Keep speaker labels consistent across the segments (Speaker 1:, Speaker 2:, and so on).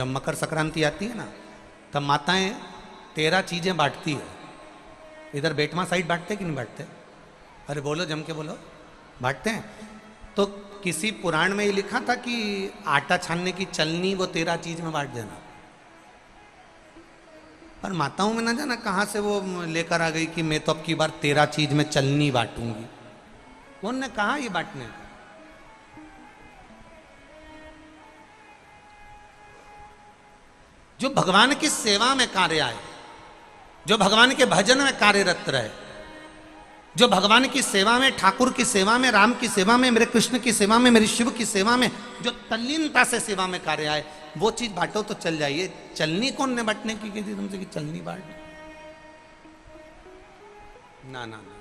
Speaker 1: जब मकर संक्रांति आती है ना, तब माताएं 13 चीजें बांटती है। इधर बेटमा साइड बांटते कि नहीं बांटते? अरे बोलो, जम के बोलो। बांटते हैं। तो किसी पुराण में ये लिखा था कि आटा छानने की चलनी वो 13 चीज में बांट देना। पर माताओं में ना जाना कहां से वो लेकर आ गई कि मैं तो अब की बार 13 चीज में चलनी बांटूंगी। उन्होंने कहा ये बांटने का। जो भगवान की सेवा में कार्य आए, जो भगवान के भजन में कार्यरत रहे, जो भगवान की सेवा में, ठाकुर की सेवा में, राम की सेवा में, मेरे कृष्ण की सेवा में, मेरे शिव की सेवा में जो तल्लीनता से सेवा में कार्य आए, वो चीज बांटो तो चल जाइए। चलनी कौन ने बांटने की थी तुमसे कि चलनी बांट? ना ना ना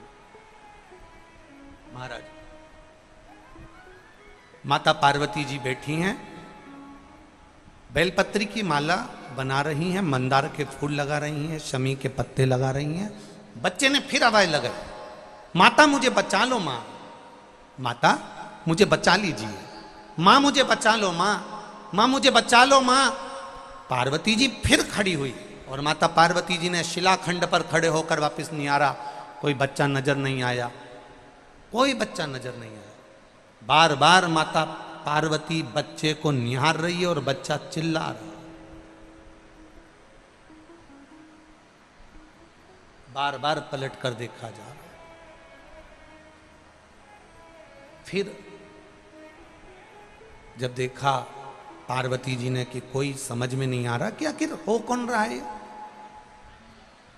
Speaker 1: महाराज, माता पार्वती जी बैठी हैं, बेलपत्री की माला बना रही हैं, मंदार के फूल लगा रही हैं, शमी के पत्ते लगा रही हैं। बच्चे ने फिर आवाज लगाई, माता मुझे बचा लो माँ, माता मुझे बचा लीजिए, माँ मुझे बचा लो माँ, माँ मुझे बचा लो माँ। पार्वती जी फिर खड़ी हुई और माता पार्वती जी ने शिलाखंड पर खड़े होकर वापस निहारा, कोई बच्चा नजर नहीं आया, कोई बच्चा नजर नहीं आया। बार बार माता पार्वती बच्चे को निहार रही है और बच्चा चिल्ला रहा है। बार बार पलट कर देखा जा रहा है। फिर जब देखा पार्वती जी ने कि कोई समझ में नहीं आ रहा कि आखिर हो कौन रहा है,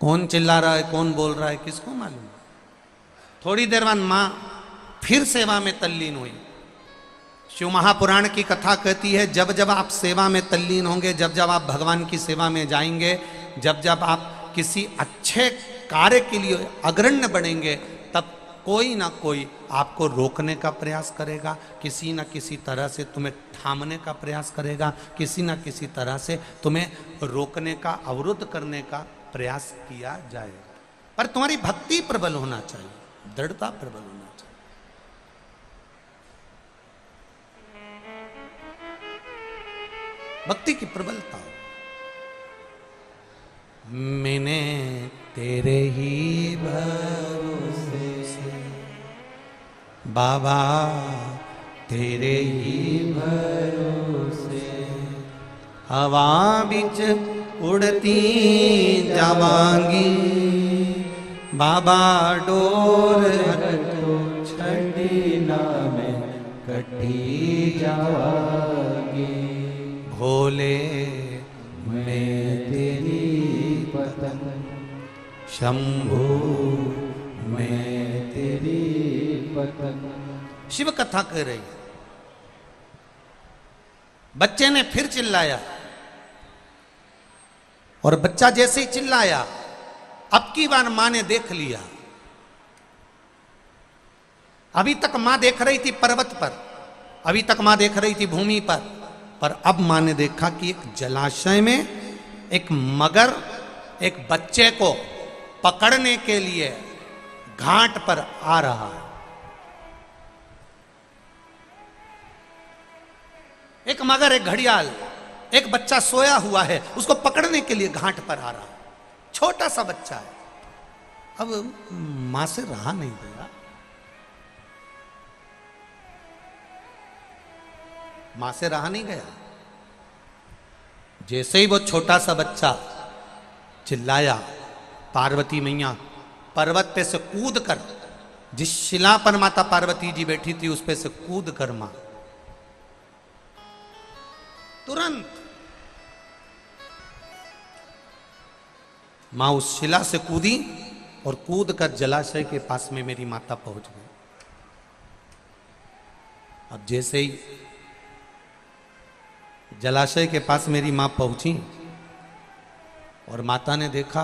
Speaker 1: कौन चिल्ला रहा है, कौन बोल रहा है, किसको मालूम। थोड़ी देर बाद मां फिर सेवा में तल्लीन हुई। शिव महापुराण की कथा कहती है, जब जब आप सेवा में तल्लीन होंगे, जब जब आप भगवान की सेवा में जाएंगे, जब जब आप किसी अच्छे कार्य के लिए अग्रण्य बनेंगे, तब कोई ना कोई आपको रोकने का प्रयास करेगा, किसी ना किसी तरह से तुम्हें थामने का प्रयास करेगा, किसी ना किसी तरह से तुम्हें रोकने का, अवरुद्ध करने का प्रयास किया जाएगा। पर तुम्हारी भक्ति प्रबल होना चाहिए, दृढ़ता प्रबल होना चाहिए। भक्ति की प्रबलता। मैंने तेरे ही भरोसे बाबा, तेरे ही भरोसे हवा बिच उड़ती जावांगी, बाबा डोर छड़ी ना में कटी जावांगी। भोले मैं तेरी पतंग, शंभू मैं तेरी पतंग। शिव कथा कह रही है। बच्चे ने फिर चिल्लाया और बच्चा जैसे ही चिल्लाया, अब की बार मां ने देख लिया। अभी तक मां देख रही थी पर्वत पर, अभी तक मां देख रही थी भूमि पर अब मां ने देखा कि एक जलाशय में एक मगर एक बच्चे को पकड़ने के लिए घाट पर आ रहा है। एक मगर, एक घड़ियाल, एक बच्चा सोया हुआ है, उसको पकड़ने के लिए घाट पर आ रहा है। छोटा सा बच्चा है। अब मां से रहा नहीं गया, मां से रहा नहीं गया। जैसे ही वो छोटा सा बच्चा चिल्लाया, पार्वती मैया पर्वत पे से कूद कर, जिस शिला पर माता पार्वती जी बैठी थी उस पे से कूद कर मां तुरंत मां उस शिला से कूदी और कूद कर जलाशय के पास में मेरी माता पहुंच गई। अब जैसे ही जलाशय के पास मेरी मां पहुंची और माता ने देखा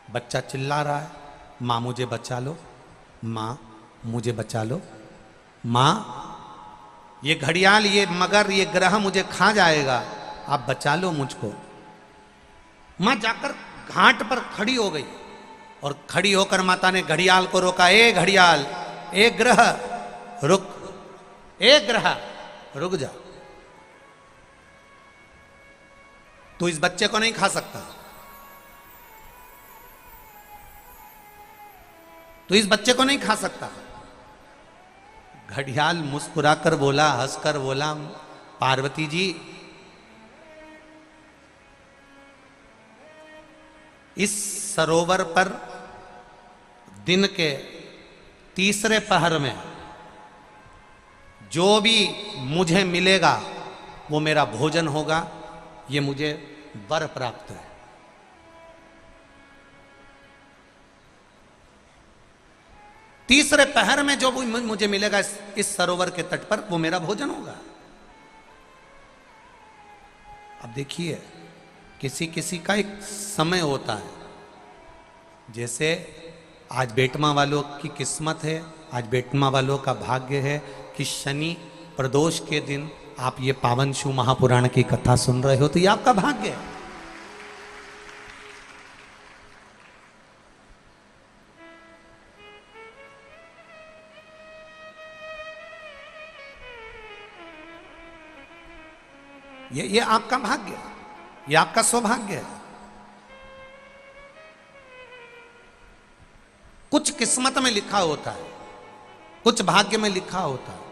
Speaker 1: बच्चा चिल्ला रहा है, मां मुझे बचा लो, मां मुझे बचा लो, मां ये घड़ियाल, ये मगर, ये ग्रह मुझे खा जाएगा, आप बचा लो मुझको। मां जाकर घाट पर खड़ी हो गई और खड़ी होकर माता ने घड़ियाल को रोका, ए घड़ियाल, ए ग्रह रुक, एक ग्रह, रुक जा, तू इस बच्चे को नहीं खा सकता, तू इस बच्चे को नहीं खा सकता। घड़ियाल मुस्कुराकर बोला, हंसकर बोला, पार्वती जी, इस सरोवर पर दिन के तीसरे पहर में जो भी मुझे मिलेगा वो मेरा भोजन होगा, ये मुझे वर प्राप्त है। तीसरे पहर में जो भी मुझे मिलेगा इस सरोवर के तट पर, वो मेरा भोजन होगा। अब देखिए, किसी किसी का एक समय होता है। जैसे आज बेटमा वालों की किस्मत है, आज बेटमा वालों का भाग्य है कि शनि प्रदोष के दिन आप ये पावन शिव महापुराण की कथा सुन रहे हो, तो ये आपका भाग्य है। ये आपका भाग्य है, ये आपका सौभाग्य है। कुछ किस्मत में लिखा होता है, कुछ भाग्य में लिखा होता है।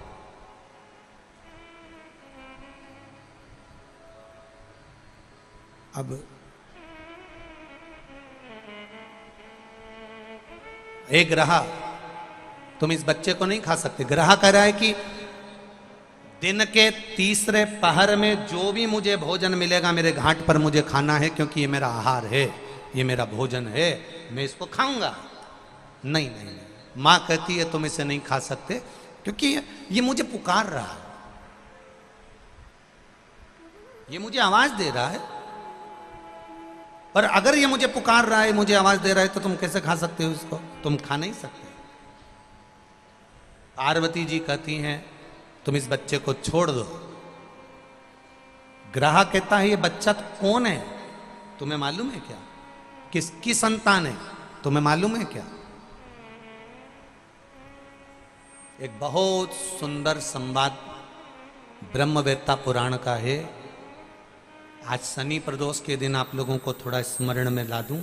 Speaker 1: अब एक ग्रह, तुम इस बच्चे को नहीं खा सकते। ग्रह कह रहा है कि दिन के तीसरे पहर में जो भी मुझे भोजन मिलेगा मेरे घाट पर मुझे खाना है, क्योंकि ये मेरा आहार है, ये मेरा भोजन है, मैं इसको खाऊंगा। नहीं नहीं नहीं, मां कहती है तुम इसे नहीं खा सकते, क्योंकि ये मुझे पुकार रहा है, ये मुझे आवाज दे रहा है। और अगर ये मुझे पुकार रहा है, मुझे आवाज दे रहा है, तो तुम कैसे खा सकते हो इसको? तुम खा नहीं सकते। पार्वती जी कहती हैं तुम इस बच्चे को छोड़ दो। ग्रह कहता है ये बच्चा कौन है, तुम्हें मालूम है क्या? किसकी संतान है, तुम्हें मालूम है क्या? एक बहुत सुंदर संवाद ब्रह्मवेत्ता पुराण का है। आज शनि प्रदोष के दिन आप लोगों को थोड़ा स्मरण में ला दूं।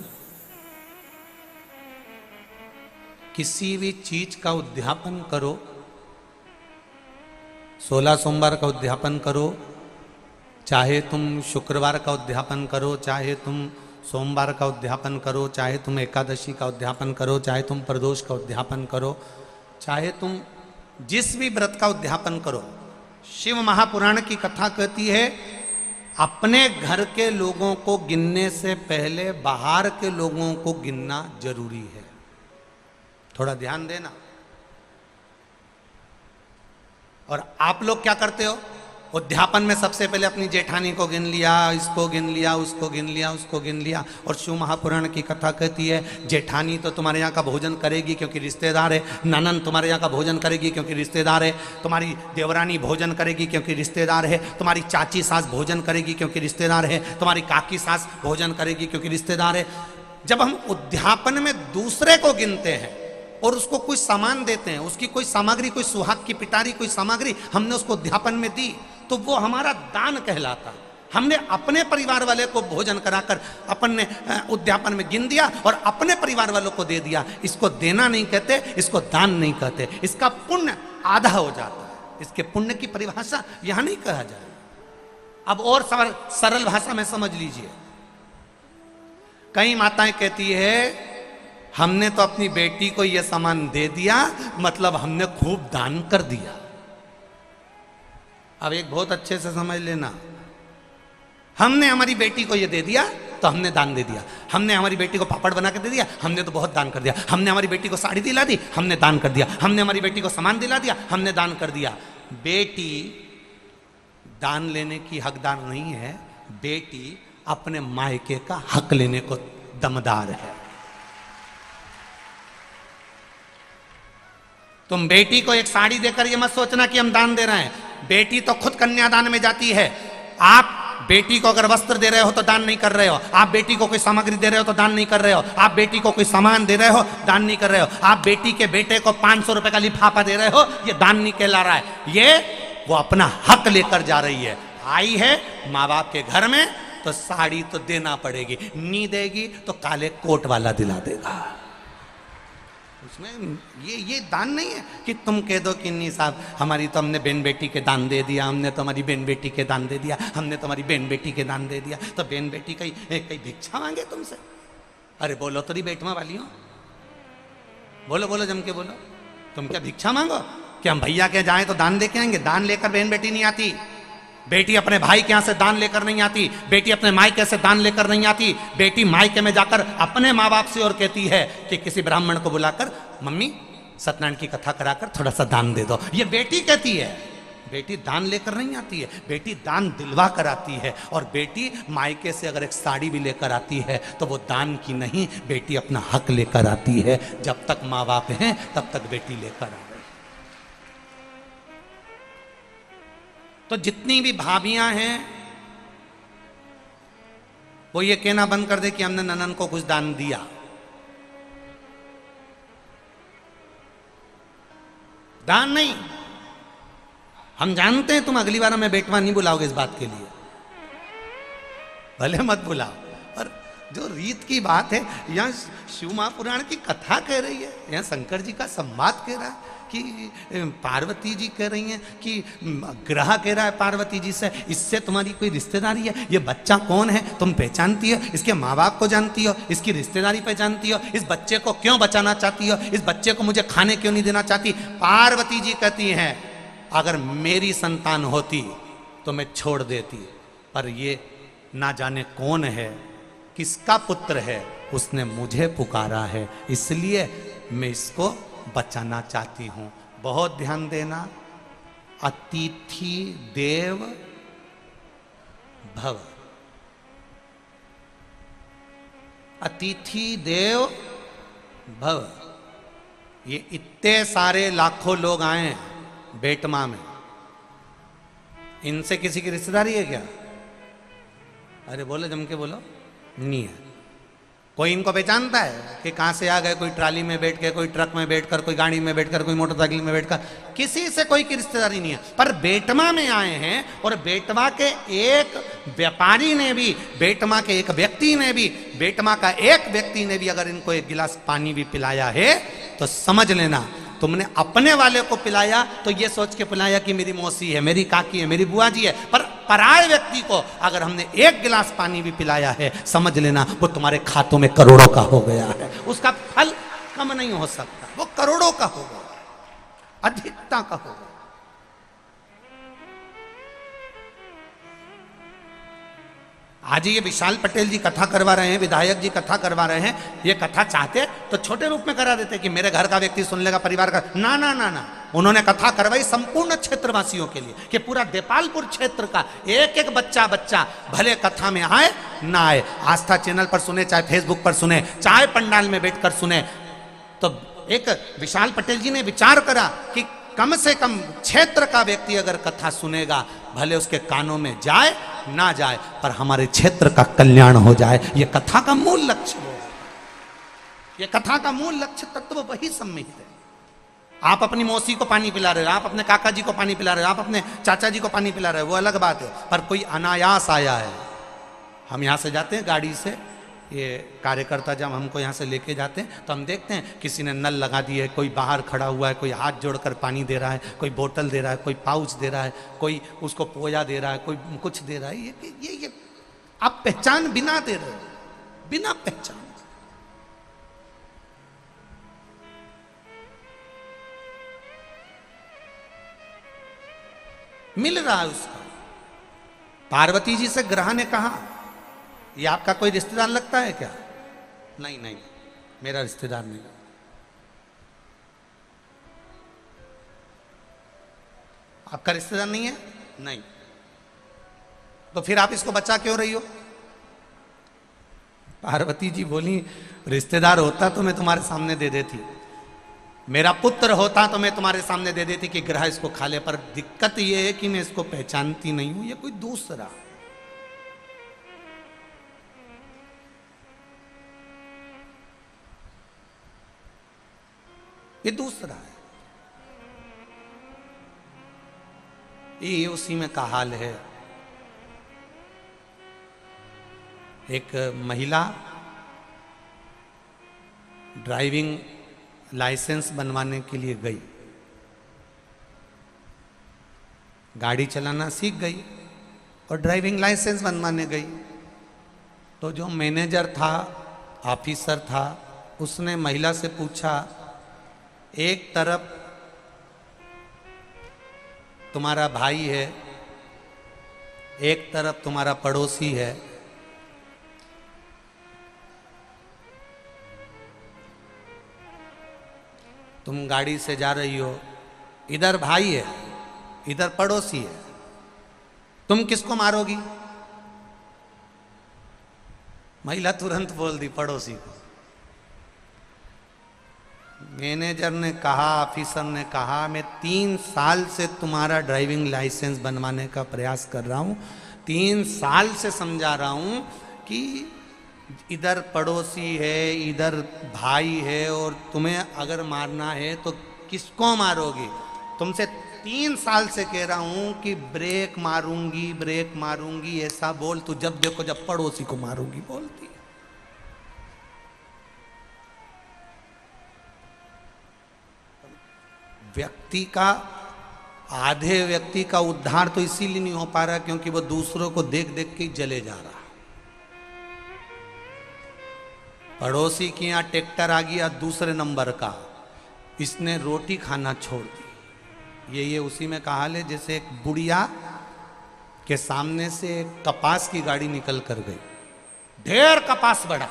Speaker 1: किसी भी चीज का उद्यापन करो, 16 सोमवार का उद्यापन करो, चाहे तुम शुक्रवार का उद्यापन करो, चाहे तुम सोमवार का उद्यापन करो, चाहे तुम एकादशी का उद्यापन करो, चाहे तुम प्रदोष का उद्यापन करो, चाहे तुम जिस भी व्रत का उद्यापन करो, शिव महापुराण की कथा कहती है अपने घर के लोगों को गिनने से पहले बाहर के लोगों को गिनना जरूरी है। थोड़ा ध्यान देना। और आप लोग क्या करते हो? उद्यापन में सबसे पहले अपनी जेठानी को गिन लिया, इसको गिन लिया, उसको गिन लिया, उसको गिन लिया। और शिव महापुराण की कथा कहती है जेठानी तो तुम्हारे यहाँ का भोजन करेगी क्योंकि रिश्तेदार है, ननन तुम्हारे यहाँ का भोजन करेगी क्योंकि रिश्तेदार है, तुम्हारी देवरानी भोजन करेगी क्योंकि रिश्तेदार है, तुम्हारी चाची सास भोजन करेगी क्योंकि रिश्तेदार है, तुम्हारी काकी सास भोजन करेगी क्योंकि रिश्तेदार है। जब हम उद्यापन में दूसरे को गिनते हैं और उसको कोई सामान देते हैं, उसकी कोई सामग्री, कोई सुहाग की पिटारी, कोई सामग्री हमने उसको उद्यापन में दी, तो वो हमारा दान कहलाता। हमने अपने परिवार वाले को भोजन कराकर अपन ने उद्यापन में गिन दिया और अपने परिवार वालों को दे दिया। इसको देना नहीं कहते, इसको दान नहीं कहते, इसका पुण्य आधा हो जाता है। इसके पुण्य की परिभाषा यहां नहीं कहा जाए। अब और सरल भाषा में समझ लीजिए। कई माताएं कहती है हमने तो अपनी बेटी को यह सामान दे दिया, मतलब हमने खूब दान कर दिया। अब एक बहुत अच्छे से समझ लेना, हमने हमारी बेटी को यह दे दिया तो हमने दान दे दिया। हमने हमारी बेटी को पापड़ बना के दे दिया, हमने तो बहुत दान कर दिया। हमने हमारी बेटी को साड़ी दिला दी, हमने दान कर दिया। हमने हमारी बेटी को सामान दिला दिया, हमने दान कर दिया। बेटी दान लेने की हकदार नहीं है, बेटी अपने मायके का हक लेने को दमदार है। तुम बेटी को एक साड़ी देकर ये मत सोचना कि हम दान दे रहे हैं। बेटी तो खुद कन्यादान में जाती है। आप बेटी को अगर वस्त्र दे रहे हो तो दान नहीं कर रहे हो। आप बेटी को कोई सामग्री दे रहे हो तो दान नहीं कर रहे हो। आप बेटी को कोई सामान दे रहे हो, दान नहीं कर रहे हो। आप बेटी के बेटे को 500 रुपए का लिफाफा दे रहे हो, ये दान नहीं कहला रहा है। ये वो अपना हक लेकर जा रही है। आई है माँ बाप के घर में तो साड़ी तो देना पड़ेगी, नहीं देगी तो काले कोट वाला दिला देगा। उसमें ये दान नहीं है कि तुम कह दो कि नहीं साहब हमारी तो हमने बहन बेटी के दान दे दिया, हमने तो हमारी बहन बेटी के दान दे दिया, हमने तो हमारी बहन बेटी के दान दे दिया, तो बहन बेटी कहीं भिक्षा मांगे तुमसे? अरे बोलो तो नहीं बेटवा वालियों, बोलो बोलो जम के बोलो, तुम क्या भिक्षा मांगो कि हम भैया के जाएं तो दान लेके आएंगे? दान लेकर बहन बेटी नहीं आती, बेटी अपने भाई के यहां से दान लेकर नहीं आती, बेटी अपने मायके से दान लेकर नहीं आती, बेटी मायके में जाकर अपने माँ बाप से और कहती है कि किसी ब्राह्मण को बुलाकर मम्मी सत्यनारायण की कथा कराकर थोड़ा सा दान दे दो, ये बेटी कहती है। बेटी दान लेकर नहीं आती है, बेटी दान दिलवा कर आती है। और बेटी मायके से अगर एक साड़ी भी लेकर आती है तो वो दान की नहीं, बेटी अपना हक लेकर आती है। जब तक माँ बाप हैं तब तक बेटी लेकर आ रही। तो जितनी भी भाभियां हैं वो ये कहना बंद कर दे कि हमने ननन को कुछ दान दिया। दान नहीं, हम जानते हैं तुम अगली बार हमें बेटवा नहीं बुलाओगे इस बात के लिए, भले मत बुलाओ। और जो रीत की बात है, यहाँ शिव महापुराण की कथा कह रही है, यहाँ शंकर जी का संवाद कह रहा है कि पार्वती जी कह रही हैं कि ग्रह कह रहा है पार्वती जी से, इससे तुम्हारी कोई रिश्तेदारी है? ये बच्चा कौन है तुम पहचानती हो? इसके माँ बाप को जानती हो? इसकी रिश्तेदारी पहचानती हो? इस बच्चे को क्यों बचाना चाहती हो? इस बच्चे को मुझे खाने क्यों नहीं देना चाहती? पार्वती जी कहती हैं अगर मेरी संतान होती तो मैं छोड़ देती, पर ये ना जाने कौन है, किसका पुत्र है, उसने मुझे पुकारा है, इसलिए मैं इसको बचाना चाहती हूं। बहुत ध्यान देना, अतिथि देव भव, अतिथि देव भव। ये इतने सारे लाखों लोग आए हैं बेटमा में, इनसे किसी की रिश्तेदारी है क्या? अरे बोलो जम के बोलो, नहीं है। कोई इनको पहचानता है कि कहां से आ गए? कोई ट्राली में बैठ के, कोई ट्रक में बैठकर, कोई गाड़ी में बैठकर, कोई मोटरसाइकिल में बैठकर, किसी से कोई की रिश्तेदारी नहीं है। पर बेटमा में आए हैं और बेटमा के एक व्यापारी ने भी, बेटमा के एक व्यक्ति ने भी, बेटमा का एक व्यक्ति ने भी अगर इनको एक गिलास पानी भी पिलाया है तो समझ लेना तुमने अपने वाले को पिलाया तो ये सोच के पिलाया कि मेरी मौसी है, मेरी काकी है, मेरी बुआ जी है। पर पराये व्यक्ति को अगर हमने एक गिलास पानी भी पिलाया है, समझ लेना वो तुम्हारे खातों में करोड़ों का हो गया है। उसका फल कम नहीं हो सकता, वो करोड़ों का हो गया, अधिकता का हो गया। आज ये विशाल पटेल जी कथा करवा रहे हैं, विधायक जी कथा करवा रहे हैं। ये कथा चाहते तो छोटे रूप में करा देते कि मेरे घर का व्यक्ति सुन लेगा, परिवार का। ना ना ना ना, उन्होंने कथा करवाई संपूर्ण क्षेत्रवासियों के लिए कि पूरा देपालपुर क्षेत्र का एक एक बच्चा भले कथा में आए ना आए, आस्था चैनल पर सुने, चाहे फेसबुक पर सुने, चाहे पंडाल में बैठकर सुने। तो एक विशाल पटेल जी ने विचार करा कि कम से कम क्षेत्र का व्यक्ति अगर कथा सुनेगा, भले उसके कानों में जाए ना जाए, पर हमारे क्षेत्र का कल्याण हो जाए। ये कथा का मूल लक्ष्य है, ये कथा का मूल लक्ष्य तत्व वही सम्मिलित है। आप अपनी मौसी को पानी पिला रहे हो, आप अपने काका जी को पानी पिला रहे हो, आप अपने चाचा जी को पानी पिला रहे हो, वो अलग बात है। पर कोई अनायास आया है, हम यहाँ से जाते हैं गाड़ी से, ये कार्यकर्ता जब हमको यहाँ से लेके जाते हैं तो हम देखते हैं किसी ने नल लगा दिया है, कोई बाहर खड़ा हुआ है, कोई हाथ जोड़कर पानी दे रहा है, कोई बोतल दे रहा है, कोई पाउच दे रहा है, कोई उसको पोया दे रहा है, कोई कुछ दे रहा है। ये आप पहचान बिना दे रहे हो, बिना पहचान। मिल रहा है उसका। पार्वती जी से ग्रह ने कहा ये आपका कोई रिश्तेदार लगता है क्या? नहीं नहीं, मेरा रिश्तेदार नहीं। आपका रिश्तेदार नहीं है? नहीं। तो फिर आप इसको बचा क्यों रही हो? पार्वती जी बोली रिश्तेदार होता तो मैं तुम्हारे सामने दे देती, मेरा पुत्र होता तो मैं तुम्हारे सामने दे देती कि ग्रह इसको खा ले। पर दिक्कत यह है कि मैं इसको पहचानती नहीं हूं, ये कोई दूसरा। ये दूसरा है। ये उसी में का हाल है। एक महिला ड्राइविंग लाइसेंस बनवाने के लिए गई, गाड़ी चलाना सीख गई और ड्राइविंग लाइसेंस बनवाने गई। तो जो मैनेजर था, ऑफिसर था, उसने महिला से पूछा, एक तरफ तुम्हारा भाई है, एक तरफ तुम्हारा पड़ोसी है, तुम गाड़ी से जा रही हो, इधर भाई है इधर पड़ोसी है, तुम किसको मारोगी? महिला तुरंत बोल दी, पड़ोसी को। मैनेजर ने कहा, ऑफिसर ने कहा, मैं 3 साल से तुम्हारा ड्राइविंग लाइसेंस बनवाने का प्रयास कर रहा हूं, 3 साल से समझा रहा हूं कि इधर पड़ोसी है इधर भाई है, और तुम्हें अगर मारना है तो किसको मारोगी? तुमसे 3 साल से कह रहा हूं कि ब्रेक मारूंगी ऐसा बोल, तू जब देखो जब पड़ोसी को मारूंगी बोलती है। व्यक्ति का, आधे व्यक्ति का उद्धार तो इसीलिए नहीं हो पा रहा क्योंकि वो दूसरों को देख देख के जले जा रहा। पड़ोसी के यहाँ ट्रैक्टर आ गया दूसरे नंबर का, इसने रोटी खाना छोड़ दी। ये उसी में का हाल है जैसे एक बुढ़िया के सामने से एक कपास की गाड़ी निकल कर गई, ढेर कपास बढ़ा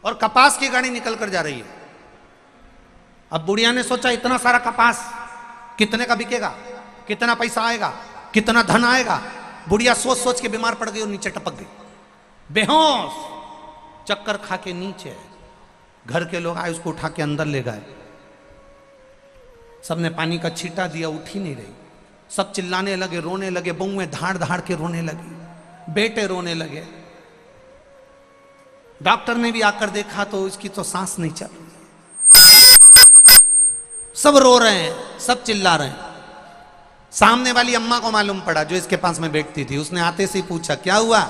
Speaker 1: और कपास की गाड़ी निकल कर जा रही है। अब बुढ़िया ने सोचा इतना सारा कपास कितने का बिकेगा, कितना पैसा आएगा, कितना धन आएगा। बुढ़िया सोच सोच के बीमार पड़ गई और नीचे टपक गई, बेहोश, चक्कर खा के नीचे। घर के लोग आए, उसको उठा के अंदर ले गए, सबने पानी का छींटा दिया, उठ ही नहीं रही। सब चिल्लाने लगे, रोने लगे, बहुएं धाड़ धाड़ के रोने लगी, बेटे रोने लगे। डॉक्टर ने भी आकर देखा तो इसकी तो सांस नहीं चल रही, सब रो रहे हैं, सब चिल्ला रहे हैं। सामने वाली अम्मा को मालूम पड़ा जो इसके पास में बैठती थी, उसने आते से ही पूछा क्या हुआ?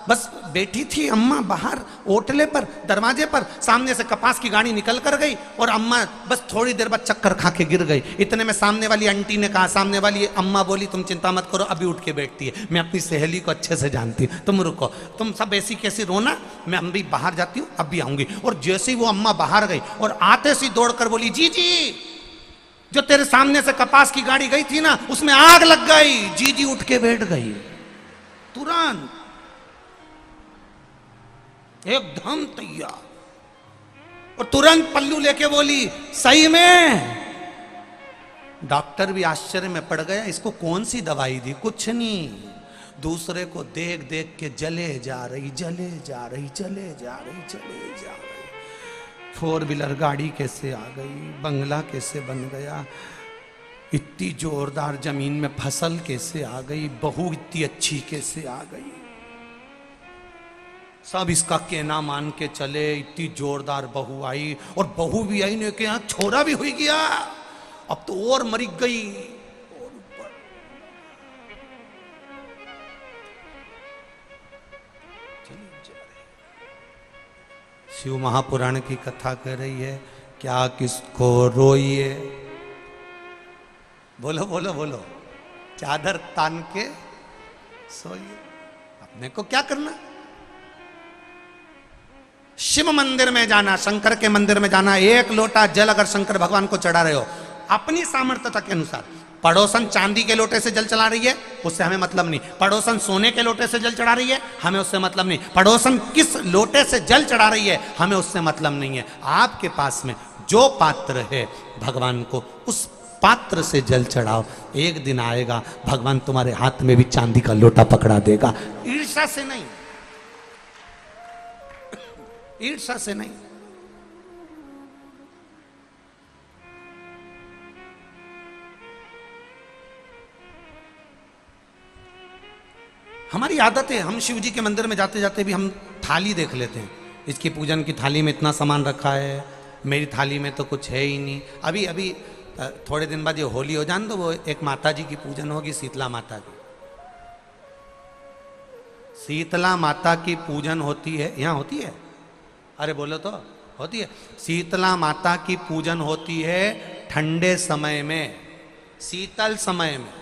Speaker 1: बस बैठी थी अम्मा बाहर ओटले पर, दरवाजे पर, सामने से कपास की गाड़ी निकल कर गई और अम्मा बस थोड़ी देर बाद चक्कर खा के गिर गई। इतने में सामने वाली आंटी ने कहा, सामने वाली अम्मा बोली तुम चिंता मत करो, अभी उठ के बैठती है, मैं अपनी सहेली को अच्छे से जानती हूँ, तुम रुको, तुम सब ऐसी कैसी रोना, मैं अभी बाहर जाती हूँ, अब भी आऊंगी। और जैसे ही वो अम्मा बाहर गई और आते से दौड़कर बोली, जी जी जो तेरे सामने से कपास की गाड़ी गई थी ना, उसमें आग लग गई। जी जी उठ के बैठ गई तुरंत, एकदम तैयार, और तुरंत पल्लू लेके बोली सही में। डॉक्टर भी आश्चर्य में पड़ गया, इसको कौन सी दवाई दी? कुछ नहीं, दूसरे को देख देख के जले जा रही, चले जा रही। 4 व्हीलर गाड़ी कैसे आ गई, बंगला कैसे बन गया, इतनी जोरदार जमीन में फसल कैसे आ गई, बहू इतनी अच्छी कैसे आ गई, सब इसका कहना मान के चले। इतनी जोरदार बहू आई, और बहू भी आई ने के यहाँ छोरा भी हुई गया, अब तो और मरी गई। और ऊपर शिव महापुराण की कथा कह रही है, क्या किसको रोइए, बोलो बोलो बोलो, चादर तान के सोइए, अपने को क्या करना। शिव मंदिर में जाना, शंकर के मंदिर में जाना, 1 लोटा जल अगर शंकर भगवान को चढ़ा रहे हो अपनी सामर्थ्यता के अनुसार, पड़ोसन चांदी के लोटे से जल चला रही है उससे हमें मतलब नहीं, पड़ोसन सोने के लोटे से जल चढ़ा रही है हमें उससे मतलब नहीं, पड़ोसन किस लोटे से जल चढ़ा रही है हमें उससे मतलब नहीं है। आपके पास में जो पात्र है भगवान को उस पात्र से जल चढ़ाओ, एक दिन आएगा भगवान तुम्हारे हाथ में भी चांदी का लोटा पकड़ा देगा। ईर्ष्या से नहीं, ईर्ष्या से नहीं। हमारी आदत है, हम शिव जी के मंदिर में जाते जाते भी हम थाली देख लेते हैं, इसकी पूजन की थाली में इतना सामान रखा है, मेरी थाली में तो कुछ है ही नहीं। अभी थोड़े दिन बाद ये होली हो जान, तो वो एक माता जी की पूजन होगी, शीतला माता की। शीतला माता की पूजन होती है, यहाँ होती है, अरे बोलो तो, होती है। शीतला माता की पूजन होती है ठंडे समय में, शीतल समय में।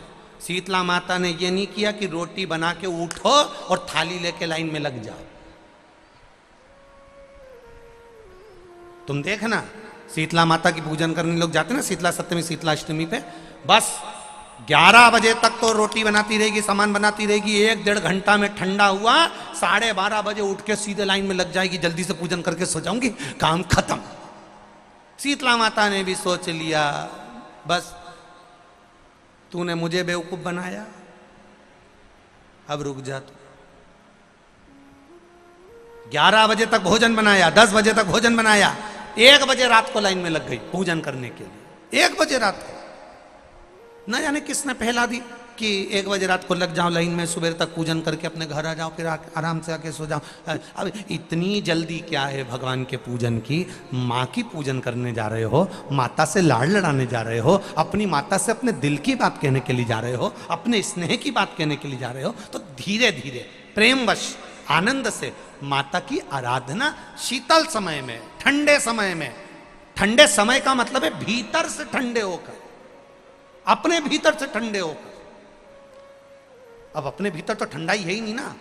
Speaker 1: शीतला माता ने ये नहीं किया कि रोटी बना के उठो और थाली लेके लाइन में लग जाओ। तुम देखना, शीतला माता की पूजन करने लोग जाते ना शीतला सप्तमी, शीतला अष्टमी पे, बस 11 बजे तक तो रोटी बनाती रहेगी, सामान बनाती रहेगी। 1-1.5 घंटा में ठंडा हुआ, 12:30 बजे उठ के सीधे लाइन में लग जाएगी, जल्दी से पूजन करके सो जाऊंगी, काम खत्म। शीतला माता ने भी सोच लिया, बस तूने मुझे बेवकूफ बनाया, अब रुक जा तू। 11 बजे तक भोजन बनाया, 10 बजे तक भोजन बनाया, 1 बजे रात को लाइन में लग गई पूजन करने के लिए। 1 बजे रात को, न जाने किसने पहला दी कि 1 बजे रात को लग जाओ लाइन में, सुबह तक पूजन करके अपने घर आ जाओ, फिर आराम से आके सो जाओ। अब इतनी जल्दी क्या है भगवान के पूजन की? माँ की पूजन करने जा रहे हो, माता से लाड़ लड़ाने जा रहे हो, अपनी माता से अपने दिल की बात कहने के लिए जा रहे हो, अपने स्नेह की बात कहने के लिए जा रहे हो, तो धीरे धीरे प्रेमवश आनंद से माता की आराधना शीतल समय में, ठंडे समय में। ठंडे समय का मतलब है भीतर से ठंडे होकर, अपने भीतर से ठंडे होकर। अब अपने भीतर तो ठंडाई है ही नहीं ना,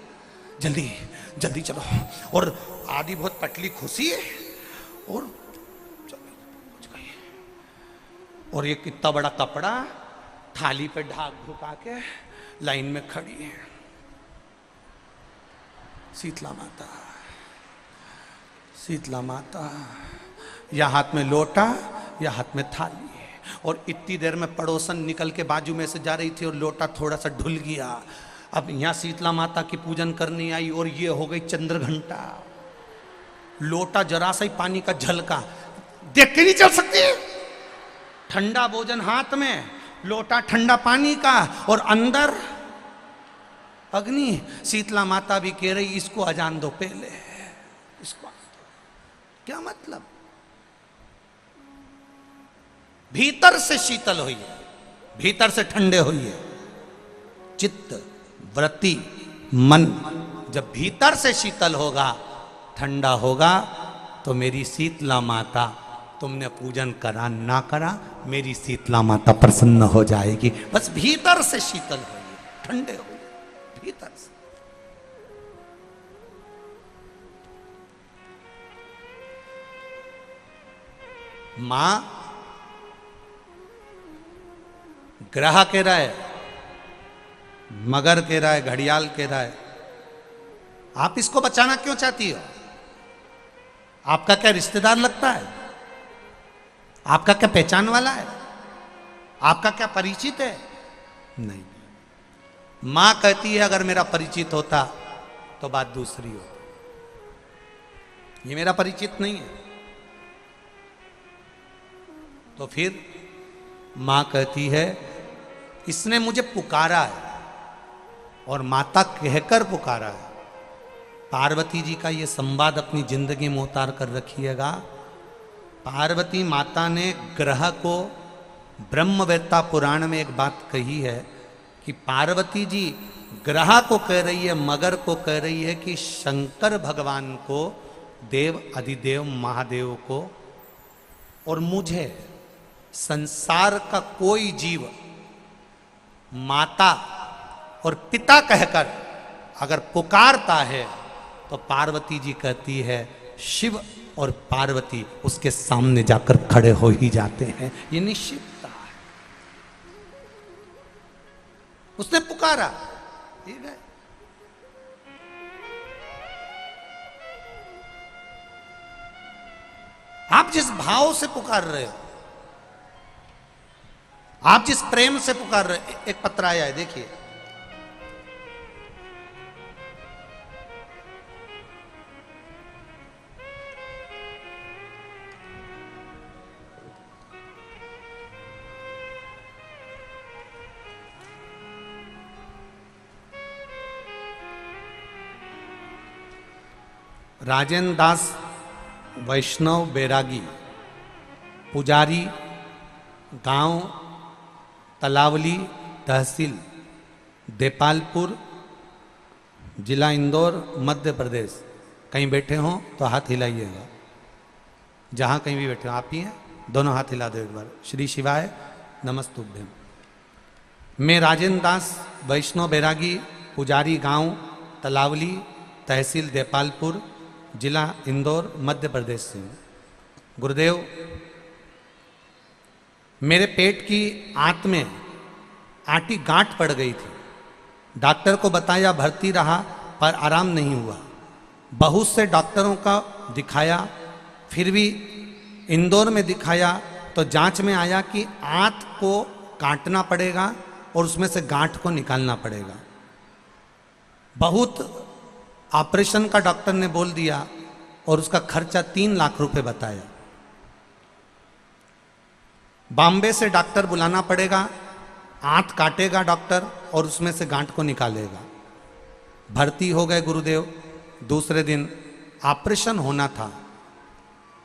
Speaker 1: जल्दी जल्दी चलो, और आधी बहुत पतली खुशी है, और और ये कितना बड़ा कपड़ा थाली पे ढाक ढुका के लाइन में खड़ी है शीतला माता। शीतला माता, या हाथ में लोटा या हाथ में थाली, और इतनी देर में पड़ोसन निकल के बाजू में से जा रही थी और लोटा थोड़ा सा ढुल गया। अब यहाँ शीतला माता की पूजन करनी आई और ये हो गई चंद्र घंटा। लोटा जरा सा ही पानी का झलका, देख के नहीं चल सकती, ठंडा भोजन हाथ में, लोटा ठंडा पानी का, और अंदर अग्नि। शीतला माता भी कह रही इसको अजान दो पहले, इसको क्या मतलब? भीतर से शीतल होइए, भीतर से ठंडे होइए। चित्त वृत्ति मन जब भीतर से शीतल होगा, ठंडा होगा, तो मेरी शीतला माता, तुमने पूजन करा ना करा, मेरी शीतला माता प्रसन्न हो जाएगी। बस भीतर से शीतल होइए, ठंडे होइए भीतर से। मां ग्रह कह रहा है, मगर कह रहा है, घड़ियाल कह रहा है, आप इसको बचाना क्यों चाहती हो? आपका क्या रिश्तेदार लगता है? आपका क्या पहचान वाला है? आपका क्या परिचित है? नहीं। मां कहती है अगर मेरा परिचित होता तो बात दूसरी हो, ये मेरा परिचित नहीं है। तो फिर मां कहती है इसने मुझे पुकारा है, और माता कहकर पुकारा है। पार्वती जी का ये संवाद अपनी जिंदगी में उतार कर रखिएगा। पार्वती माता ने ग्रह को, ब्रह्मवेत्ता पुराण में एक बात कही है कि पार्वती जी ग्रह को कह रही है, मगर को कह रही है कि शंकर भगवान को, देव अधिदेव महादेव को, और मुझे, संसार का कोई जीव माता और पिता कहकर अगर पुकारता है, तो पार्वती जी कहती है शिव और पार्वती उसके सामने जाकर खड़े हो ही जाते हैं। ये निश्चितता है। उसने पुकारा, ठीक है। आप जिस भाव से पुकार रहे हो, आप जिस प्रेम से पुकार रहे, एक पत्र आया है देखिए, राजेंद्र दास वैष्णव बैरागी, पुजारी, गांव तलावली, तहसील देपालपुर, जिला इंदौर, मध्य प्रदेश। कहीं बैठे हों तो हाथ हिलाइएगा, जहाँ कहीं भी बैठे हो। आप ही हैं, दोनों हाथ हिला दो एक बार। श्री शिवाय नमस्तुभ्यम। मैं राजेंद्र दास वैष्णव बैरागी, पुजारी, गांव तलावली, तहसील देपालपुर, जिला इंदौर, मध्य प्रदेश से हूँ। गुरुदेव, मेरे पेट की आंत में आटी गांठ पड़ गई थी। डॉक्टर को बताया, भर्ती रहा, पर आराम नहीं हुआ। बहुत से डॉक्टरों का दिखाया, फिर भी इंदौर में दिखाया तो जांच में आया कि आंत को काटना पड़ेगा और उसमें से गांठ को निकालना पड़ेगा। बहुत ऑपरेशन का डॉक्टर ने बोल दिया और उसका खर्चा 3 लाख रुपए बताया। बॉम्बे से डॉक्टर बुलाना पड़ेगा, आंत काटेगा डॉक्टर और उसमें से गांठ को निकालेगा। भर्ती हो गए गुरुदेव। दूसरे दिन ऑपरेशन होना था,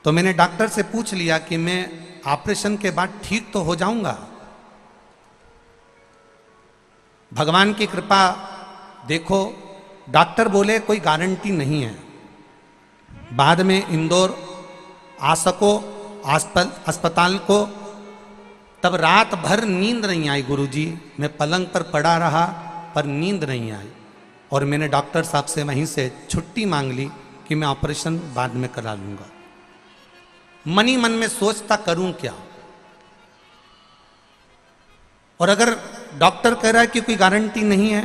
Speaker 1: तो मैंने डॉक्टर से पूछ लिया कि मैं ऑपरेशन के बाद ठीक तो हो जाऊंगा। भगवान की कृपा देखो, डॉक्टर बोले कोई गारंटी नहीं है। बाद में इंदौर आ सको अस्पताल को, तब रात भर नींद नहीं आई गुरुजी। मैं पलंग पर पड़ा रहा पर नींद नहीं आई, और मैंने डॉक्टर साहब से वहीं से छुट्टी मांग ली कि मैं ऑपरेशन बाद में करा लूंगा। मन ही मन में सोचता करूं क्या, और अगर डॉक्टर कह रहा है कि कोई गारंटी नहीं है,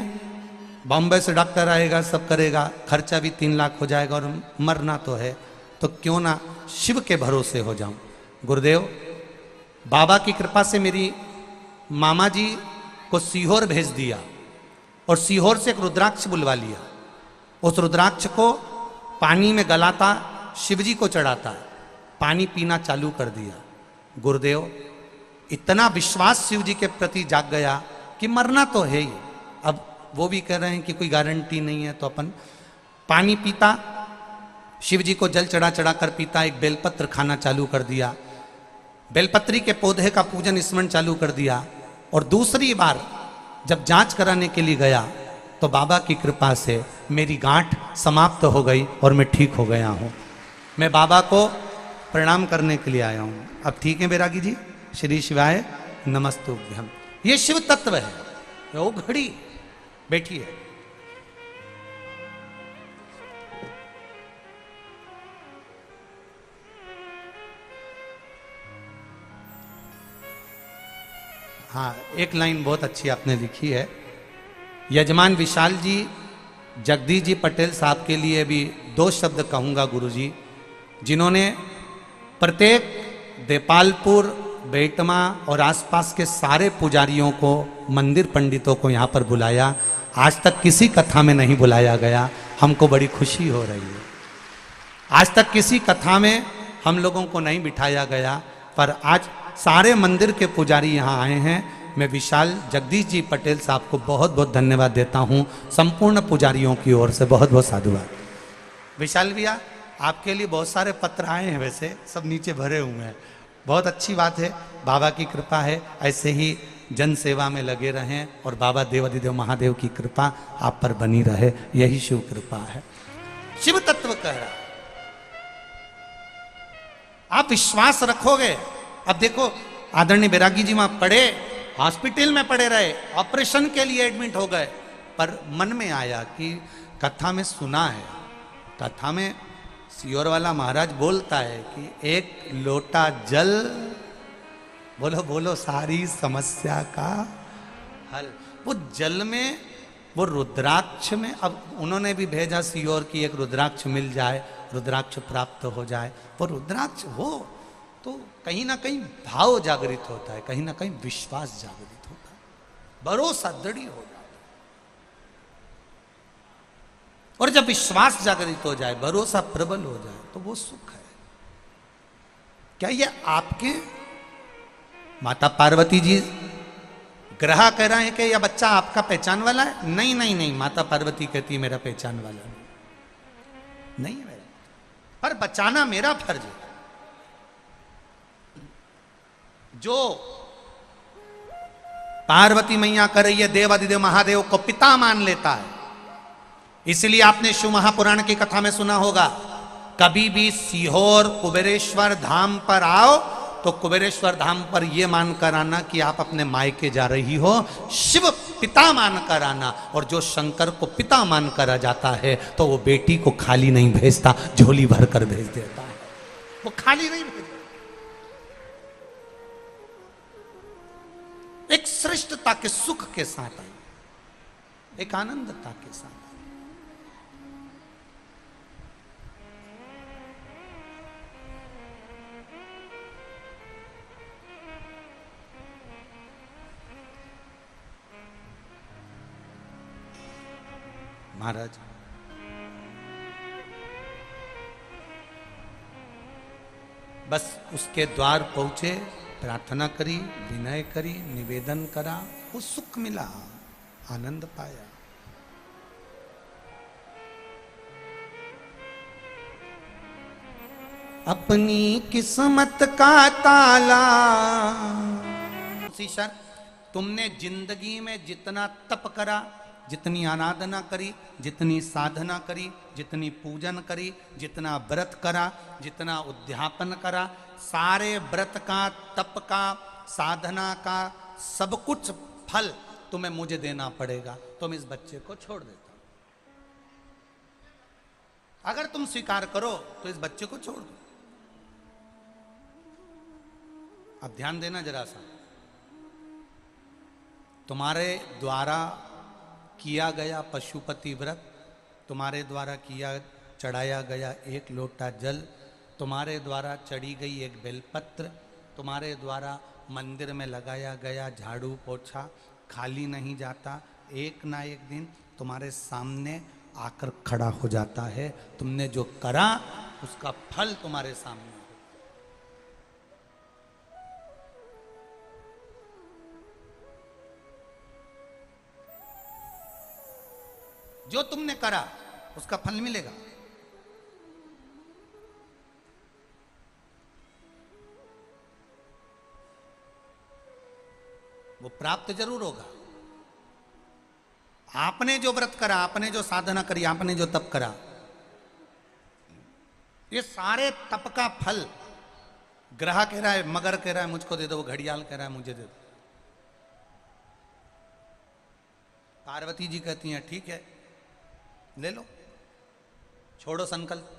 Speaker 1: बॉम्बे से डॉक्टर आएगा, सब करेगा, खर्चा भी 3 लाख हो जाएगा और मरना तो है, तो क्यों ना शिव के भरोसे हो जाऊं। गुरुदेव, बाबा की कृपा से मेरी मामा जी को सीहोर भेज दिया और सीहोर से एक रुद्राक्ष बुलवा लिया। उस रुद्राक्ष को पानी में गलाता, शिवजी को चढ़ाता, पानी पीना चालू कर दिया। गुरुदेव, इतना विश्वास शिव जी के प्रति जाग गया कि मरना तो है ही। अब वो भी कह रहे हैं कि कोई गारंटी नहीं है, तो अपन पानी पीता, शिव जी को जल चढ़ा चढ़ा कर पीता। एक बेलपत्र खाना चालू कर दिया, बेलपत्री के पौधे का पूजन स्मरण चालू कर दिया। और दूसरी बार जब जांच कराने के लिए गया तो बाबा की कृपा से मेरी गांठ समाप्त हो गई और मैं ठीक हो गया हूँ। मैं बाबा को प्रणाम करने के लिए आया हूँ। अब ठीक है बैरागी जी? श्री शिवाय नमस्तुभ्यम। ये शिव तत्व है। वो घड़ी बैठिए। हाँ, एक लाइन बहुत अच्छी आपने लिखी है। यजमान विशाल जी, जगदीश जी पटेल साहब के लिए भी 2 शब्द कहूँगा गुरुजी, जिन्होंने प्रत्येक देपालपुर, बेटमा और आसपास के सारे पुजारियों को, मंदिर पंडितों को यहाँ पर बुलाया। आज तक किसी कथा में नहीं बुलाया गया, हमको बड़ी खुशी हो रही है। आज तक किसी कथा में हम लोगों को नहीं बिठाया गया, पर आज सारे मंदिर के पुजारी यहाँ आए हैं। मैं विशाल जगदीश जी पटेल साहब को बहुत बहुत धन्यवाद देता हूँ। संपूर्ण पुजारियों की ओर से बहुत बहुत साधुवाद। विशाल भैया, आपके लिए बहुत सारे पत्र आए हैं, वैसे सब नीचे भरे हुए हैं। बहुत अच्छी बात है, बाबा की कृपा है। ऐसे ही जन सेवा में लगे रहें और बाबा देवाधिदेव महादेव की कृपा आप पर बनी रहे, यही शिव कृपा है। शिव तत्व कह रहा, आप विश्वास रखोगे। अब देखो, आदरणीय बैरागी जी वहां पड़े, हॉस्पिटल में पड़े रहे, ऑपरेशन के लिए एडमिट हो गए, पर मन में आया कि कथा में सुना है, कथा में सियोर वाला महाराज बोलता है कि एक लोटा जल, बोलो बोलो, सारी समस्या का हल। वो जल में, वो रुद्राक्ष में, अब उन्होंने भी भेजा सियोर की एक रुद्राक्ष मिल जाए, रुद्राक्ष प्राप्त हो जाए। वो रुद्राक्ष हो तो कहीं ना कहीं भाव जागृत होता है, कहीं ना कहीं विश्वास जागृत होता है, भरोसा दृढ़ हो जाता है। और जब विश्वास जागृत हो जाए, भरोसा प्रबल हो जाए, तो वो सुख है। क्या ये आपके माता पार्वती जी ग्रह कह रहे हैं कि यह बच्चा आपका पहचान वाला है? नहीं नहीं नहीं, माता पार्वती कहती मेरा पहचान वाला नहीं है, पर बचाना मेरा फर्ज है। जो पार्वती मैया कर रही है, देव अधिदेव महादेव को पिता मान लेता है। इसलिए आपने शिव महापुराण की कथा में सुना होगा, कभी भी सीहोर कुबेरेश्वर धाम पर आओ तो कुबेरेश्वर धाम पर यह मानकर आना कि आप अपने मायके जा रही हो, शिव पिता मानकर आना। और जो शंकर को पिता मानकर आ जाता है तो वो बेटी को खाली नहीं भेजता, झोली भर कर भेज देता है, वो खाली नहीं भेजता। एक श्रेष्ठता के सुख के साथ आई, एक आनंदता के साथ। महाराज बस उसके द्वार पहुंचे, प्रार्थना करी, विनय करी, निवेदन करा, वो सुख मिला, आनंद पाया। अपनी किस्मत का ताला। तुमने जिंदगी में जितना तप करा, जितनी आराधना करी, जितनी साधना करी, जितनी पूजन करी, जितना व्रत करा, जितना उद्यापन करा, सारे व्रत का, तप का, साधना का सब कुछ फल तुम्हें मुझे देना पड़ेगा। तुम इस बच्चे को छोड़ देता, अगर तुम स्वीकार करो तो इस बच्चे को छोड़ दो। अब ध्यान देना जरा सा, तुम्हारे द्वारा किया गया पशुपति व्रत, तुम्हारे द्वारा किया चढ़ाया गया एक लोटा जल, तुम्हारे द्वारा चढ़ी गई एक बेलपत्र, तुम्हारे द्वारा मंदिर में लगाया गया झाड़ू पोछा खाली नहीं जाता। एक ना एक दिन तुम्हारे सामने आकर खड़ा हो जाता है। तुमने जो करा उसका फल तुम्हारे सामने। जो तुमने करा उसका फल मिलेगा। वो प्राप्त जरूर होगा। आपने जो व्रत करा, आपने जो साधना करी, आपने जो तप करा, ये सारे तप का फल ग्रह कह रहा है, मगर कह रहा है मुझको दे दो, वो घड़ियाल कह रहा है मुझे दे दो। पार्वती जी कहती हैं ठीक है ले लो, छोड़ो संकल्प।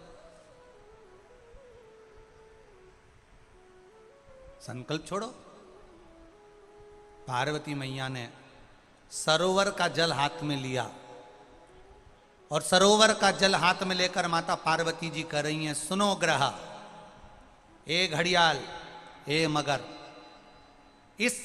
Speaker 1: संकल्प छोड़ो। पार्वती मैया ने सरोवर का जल हाथ में लिया और सरोवर का जल हाथ में लेकर माता पार्वती जी कह रही हैं, सुनो ग्रह, ए घड़ियाल, ए मगर, इस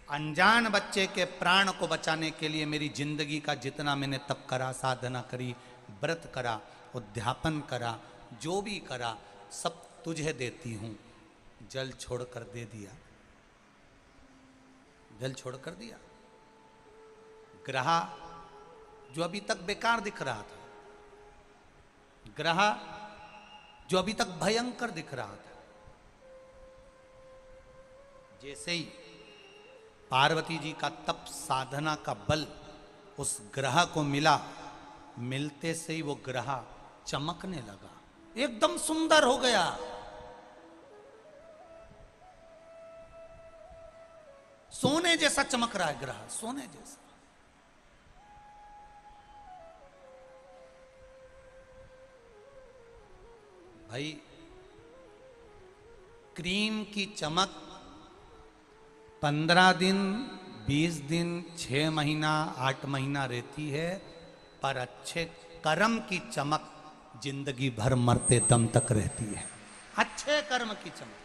Speaker 1: अनजान बच्चे के प्राण को बचाने के लिए मेरी जिंदगी का जितना मैंने तप करा, साधना करी, व्रत करा, उद्यापन करा, जो भी करा, सब तुझे देती हूं। जल छोड़कर दे दिया, जल छोड़कर दिया। ग्रह जो अभी तक बेकार दिख रहा था, ग्रह जो अभी तक भयंकर दिख रहा था, जैसे ही पार्वती जी का तप साधना का बल उस ग्रह को मिला, मिलते से ही वो ग्रह चमकने लगा, एकदम सुंदर हो गया। सोने जैसा चमक रहा है ग्रह, सोने जैसा। भाई क्रीम की चमक 15 दिन, 20 दिन, 6 महीना, 8 महीना रहती है, पर अच्छे कर्म की चमक जिंदगी भर मरते दम तक रहती है। अच्छे कर्म की चमक।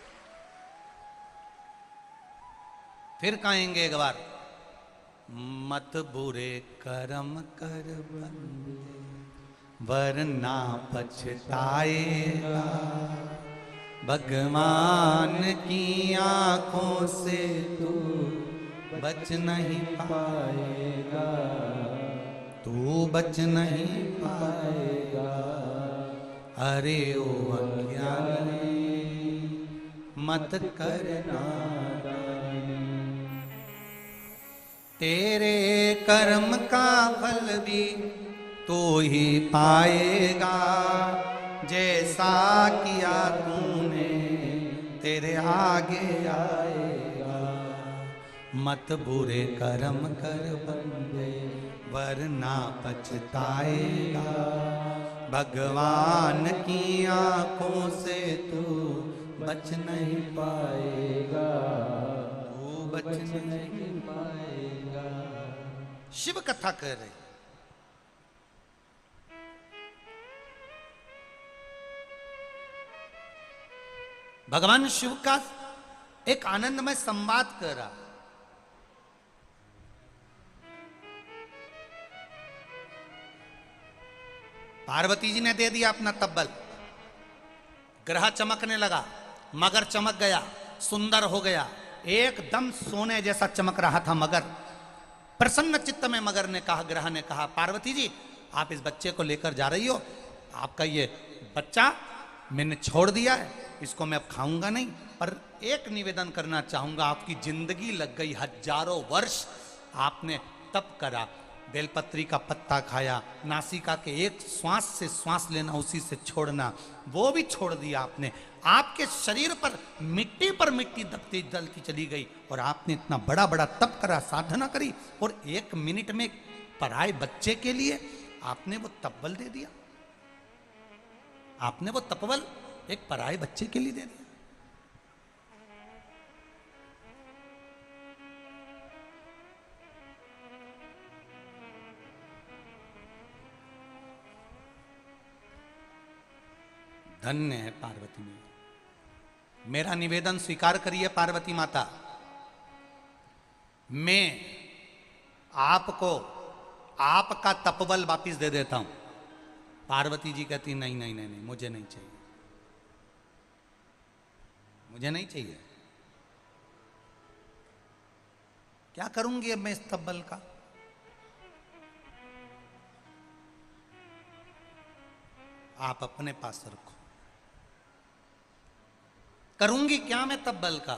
Speaker 1: फिर कहेंगे एक बार, मत बुरे कर्म कर बंदे वरना पछताएगा, भगवान की आंखों से तू बच नहीं पाएगा, तू बच नहीं पाएगा। अरे ओ अज्ञानी मत करना। तेरे कर्म का फल भी तू ही पाएगा, जैसा किया तूने तेरे आगे आएगा। मत बुरे कर्म कर बंदे वरना पछताएगा, भगवान की आंखों से तू बच नहीं पाएगा, तू बच नहीं पाएगा। शिव कथा कह रहे, भगवान शिव का एक आनंदमय संवाद कर रहा। पार्वती जी ने दे दिया अपना तब्बल, ग्रह चमकने लगा, मगर चमक गया, सुंदर हो गया, एकदम सोने जैसा चमक रहा था मगर। प्रसन्न चित्त में मगर ने कहा, ग्रह ने कहा, पार्वती जी आप इस बच्चे को लेकर जा रही हो, आपका ये बच्चा मैंने छोड़ दिया है, इसको मैं अब खाऊंगा नहीं, पर एक निवेदन करना चाहूंगा, आपकी जिंदगी लग गई, हजारों वर्ष आपने तप करा, बेलपत्री का पत्ता खाया, नासिका के एक श्वास से श्वास लेना, उसी से छोड़ना, वो भी छोड़ दिया आपने, आपके शरीर पर मिट्टी दबती जलती चली गई, और आपने इतना बड़ा बड़ा तप करा, साधना करी, और एक मिनट में पराए बच्चे के लिए आपने वो तपबल दे दिया, आपने वो तपबल एक पराए बच्चे के लिए दे दिया। धन्य है पार्वती में। मेरा निवेदन स्वीकार करिए पार्वती माता, मैं आपको आपका तपबल वापिस दे देता हूं। पार्वती जी कहती नहीं नहीं नहीं नहीं, मुझे नहीं चाहिए, मुझे नहीं चाहिए। क्या करूंगी अब मैं इस तपबल का? आप अपने पास रखो। करूंगी क्या मैं तपबल का?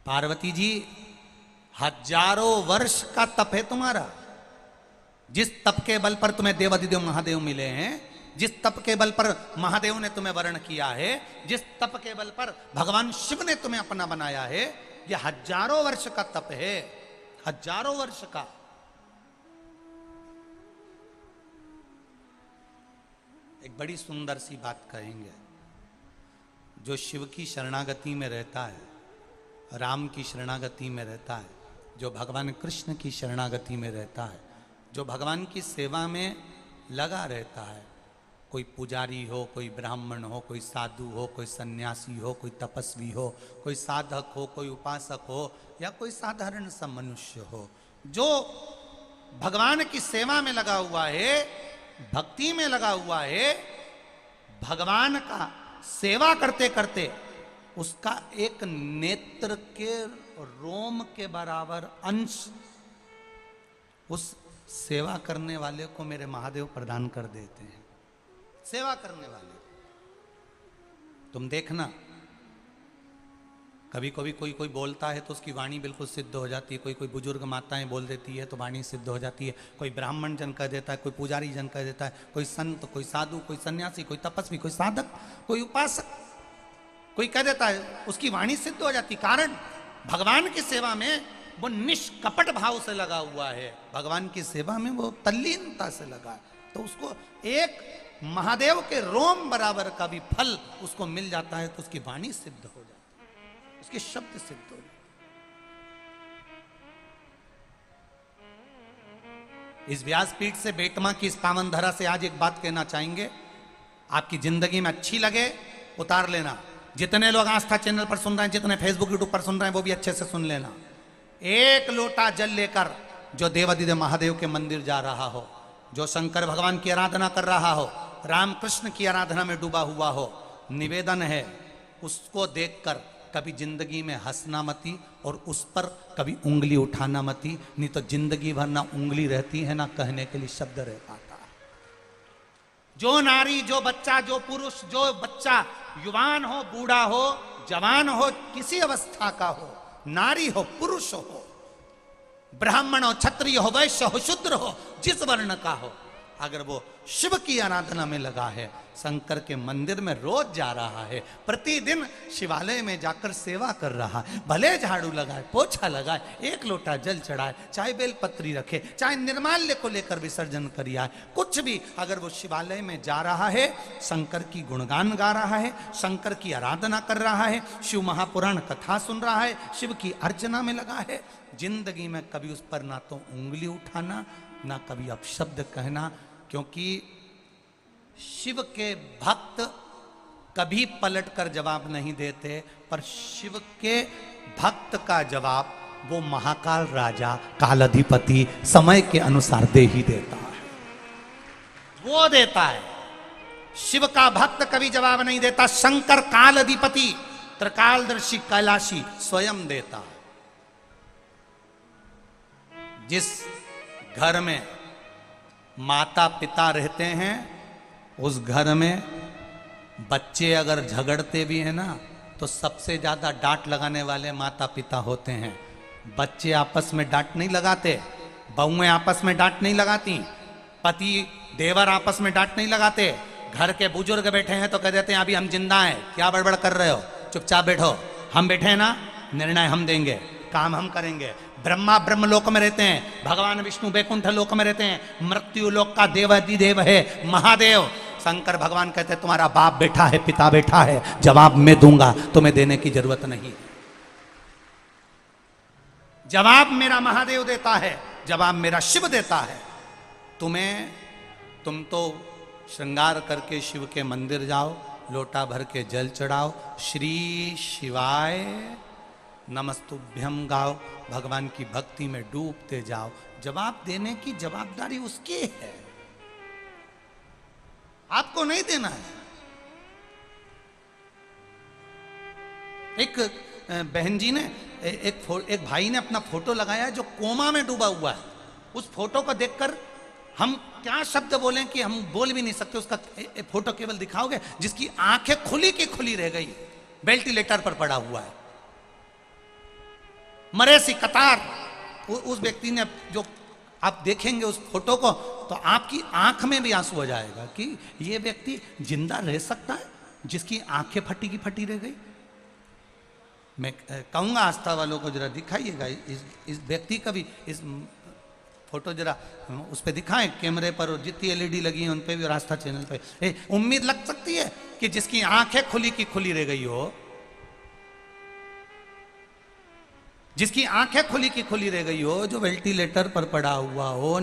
Speaker 1: पार्वती जी हजारों वर्ष का तप है तुम्हारा, जिस तप के बल पर तुम्हें देवाधिदेव महादेव मिले हैं, जिस तप के बल पर महादेव ने तुम्हें वर्ण किया है, जिस तप के बल पर भगवान शिव ने तुम्हें अपना बनाया है, यह हजारों वर्ष का तप है, हजारों वर्ष का। एक बड़ी सुंदर सी बात कहेंगे, जो शिव की शरणागति में रहता है, राम की शरणागति में रहता है, जो भगवान कृष्ण की शरणागति में रहता है, जो भगवान की सेवा में लगा रहता है, कोई पुजारी हो, कोई ब्राह्मण हो, कोई साधु हो, कोई सन्यासी हो, कोई तपस्वी हो, कोई साधक हो, कोई उपासक हो, या कोई साधारण सा मनुष्य हो, जो भगवान की सेवा में लगा हुआ है, भक्ति में लगा हुआ है, भगवान का सेवा करते करते उसका एक नेत्र के रोम के बराबर अंश उस सेवा करने वाले को मेरे महादेव प्रदान कर देते हैं। सेवा करने वाले, तुम देखना, कभी कभी कोई कोई बोलता है तो उसकी वाणी बिल्कुल सिद्ध हो जाती है, कोई कोई बुजुर्ग माताएं बोल देती है तो वाणी सिद्ध हो जाती है, कोई ब्राह्मण जन कह देता है, कोई पुजारी जन कह देता है, कोई संत, कोई साधु, कोई सन्यासी, कोई तपस्वी, कोई साधक, कोई उपासक, कोई कह देता है, उसकी वाणी सिद्ध हो जाती। कारण भगवान की सेवा में वो निष्कपट भाव से लगा हुआ है, भगवान की सेवा में वो तल्लीनता से लगा है, तो उसको एक महादेव के रोम बराबर का भी फल उसको मिल जाता है, तो उसकी वाणी सिद्ध हो जाती है, उसके शब्द सिद्ध हो जाते। इस व्यासपीठ से बेटमा की इस पावन धरा से आज एक बात कहना चाहेंगे, आपकी जिंदगी में अच्छी लगे उतार लेना। जितने लोग आस्था चैनल पर सुन रहे हैं, जितने फेसबुक यूट्यूब पर सुन रहे हैं, वो भी अच्छे से सुन लेना। एक लोटा जल लेकर जो देवाधिदेव महादेव के मंदिर जा रहा हो, जो शंकर भगवान की आराधना कर रहा हो, राम कृष्ण की आराधना में डूबा हुआ हो, निवेदन है उसको देखकर कभी जिंदगी में हंसना मती और उस पर कभी उंगली उठाना मती, नहीं तो जिंदगी भर ना उंगली रहती है ना कहने के लिए शब्द रह पाता है। जो नारी, जो बच्चा, जो पुरुष, जो बच्चा युवान हो, बूढ़ा हो, जवान हो, किसी अवस्था का हो, नारी हो, पुरुष हो, ब्राह्मण हो, क्षत्रिय हो, वैश्य हो, शूद्र हो, जिस वर्ण का हो, अगर वो शिव की आराधना में लगा है, शंकर के मंदिर में रोज जा रहा है, प्रतिदिन शिवालय में जाकर सेवा कर रहा है, भले झाड़ू लगाए, पोछा लगाए, एक लोटा जल चढ़ाए, चाहे बेलपत्री रखे, चाहे निर्माल्य को लेकर विसर्जन कर आए, कुछ भी, अगर वो शिवालय में जा रहा है, शंकर की गुणगान गा रहा है, शंकर की आराधना कर रहा है, शिव महापुराण कथा सुन रहा है, शिव की अर्चना में लगा है, जिंदगी में कभी उस पर ना तो उंगली उठाना, ना कभी अपशब्द कहना, क्योंकि शिव के भक्त कभी पलट कर जवाब नहीं देते, पर शिव के भक्त का जवाब वो महाकाल राजा, कालाधिपति समय के अनुसार दे ही देता है, वो देता है। शिव का भक्त कभी जवाब नहीं देता, शंकर कालाधिपति त्रिकालदर्शी कैलाशी स्वयं देता है। जिस घर में माता पिता रहते हैं, उस घर में बच्चे अगर झगड़ते भी हैं ना, तो सबसे ज्यादा डांट लगाने वाले माता पिता होते हैं। बच्चे आपस में डांट नहीं लगाते, बहुएं आपस में डांट नहीं लगाती, पति देवर आपस में डांट नहीं लगाते। घर के बुजुर्ग बैठे हैं तो कह देते हैं अभी हम जिंदा हैं, क्या बड़बड़ कर रहे हो, चुपचाप बैठो, हम बैठे हैं ना, निर्णय हम देंगे, काम हम करेंगे। ब्रह्मा ब्रह्म लोक में रहते हैं, भगवान विष्णु बैकुंठ लोक में रहते हैं, मृत्यु लोक का देवाधिदेव है महादेव। शंकर भगवान कहते हैं तुम्हारा बाप बैठा है, पिता बैठा है, जवाब मैं दूंगा, तुम्हें देने की जरूरत नहीं, जवाब मेरा महादेव देता है, जवाब मेरा शिव देता है। तुम तो श्रृंगार करके शिव के मंदिर जाओ, लोटा भर के जल चढ़ाओ, श्री शिवाय नमस्तुभ्यम गाओ, भगवान की भक्ति में डूबते जाओ। जवाब देने की जवाबदारी उसकी है, आपको नहीं देना है। एक बहन जी ने एक भाई ने अपना फोटो लगाया है जो कोमा में डूबा हुआ है। उस फोटो को देखकर हम क्या शब्द बोलें कि हम बोल भी नहीं सकते। उसका फोटो केवल दिखाओगे, जिसकी आंखें खुली की खुली रह गई, वेंटिलेटर पर पड़ा हुआ है, मरे सी कतार। उस व्यक्ति ने, जो आप देखेंगे उस फोटो को तो आपकी आंख में भी आंसू आ जाएगा कि ये व्यक्ति जिंदा रह सकता है जिसकी आंखें फटी की फटी रह गई। मैं कहूंगा आस्था वालों को जरा दिखाइएगा इस व्यक्ति का भी, इस फोटो जरा उस पर दिखाएं कैमरे पर, और जितनी एलईडी लगी है उन पे भी, और आस्था चैनल पे। उम्मीद लग सकती है कि जिसकी आंखें खुली की खुली रह गई हो, जिसकी आंखें खुली की खुली रह गई हो, जो वेंटिलेटर पर पड़ा हुआ हो,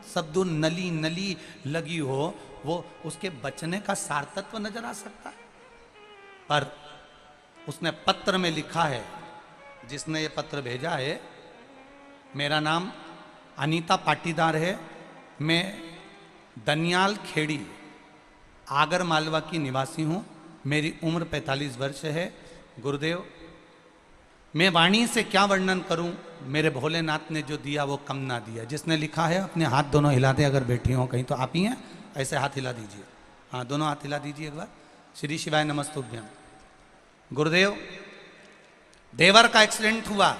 Speaker 1: शब्दों नली नली लगी हो, वो उसके बचने का सार्थत्व नजर आ सकता है। पर उसने पत्र में लिखा है, जिसने ये पत्र भेजा है, मेरा नाम अनीता पाटीदार है, मैं दनियाल खेड़ी आगर मालवा की निवासी हूँ, मेरी उम्र 45 वर्ष है। गुरुदेव, मैं वाणी से क्या वर्णन करूं, मेरे भोलेनाथ ने जो दिया वो कम ना दिया। जिसने लिखा है अपने हाथ दोनों हिला दे, अगर बैठी हो कहीं तो आप ही हैं, ऐसे हाथ हिला दीजिए, हाँ दोनों हाथ हिला दीजिए एक बार। श्री शिवाय नमस्तुभ्यम। गुरुदेव, देवर का एक्सीडेंट हुआ,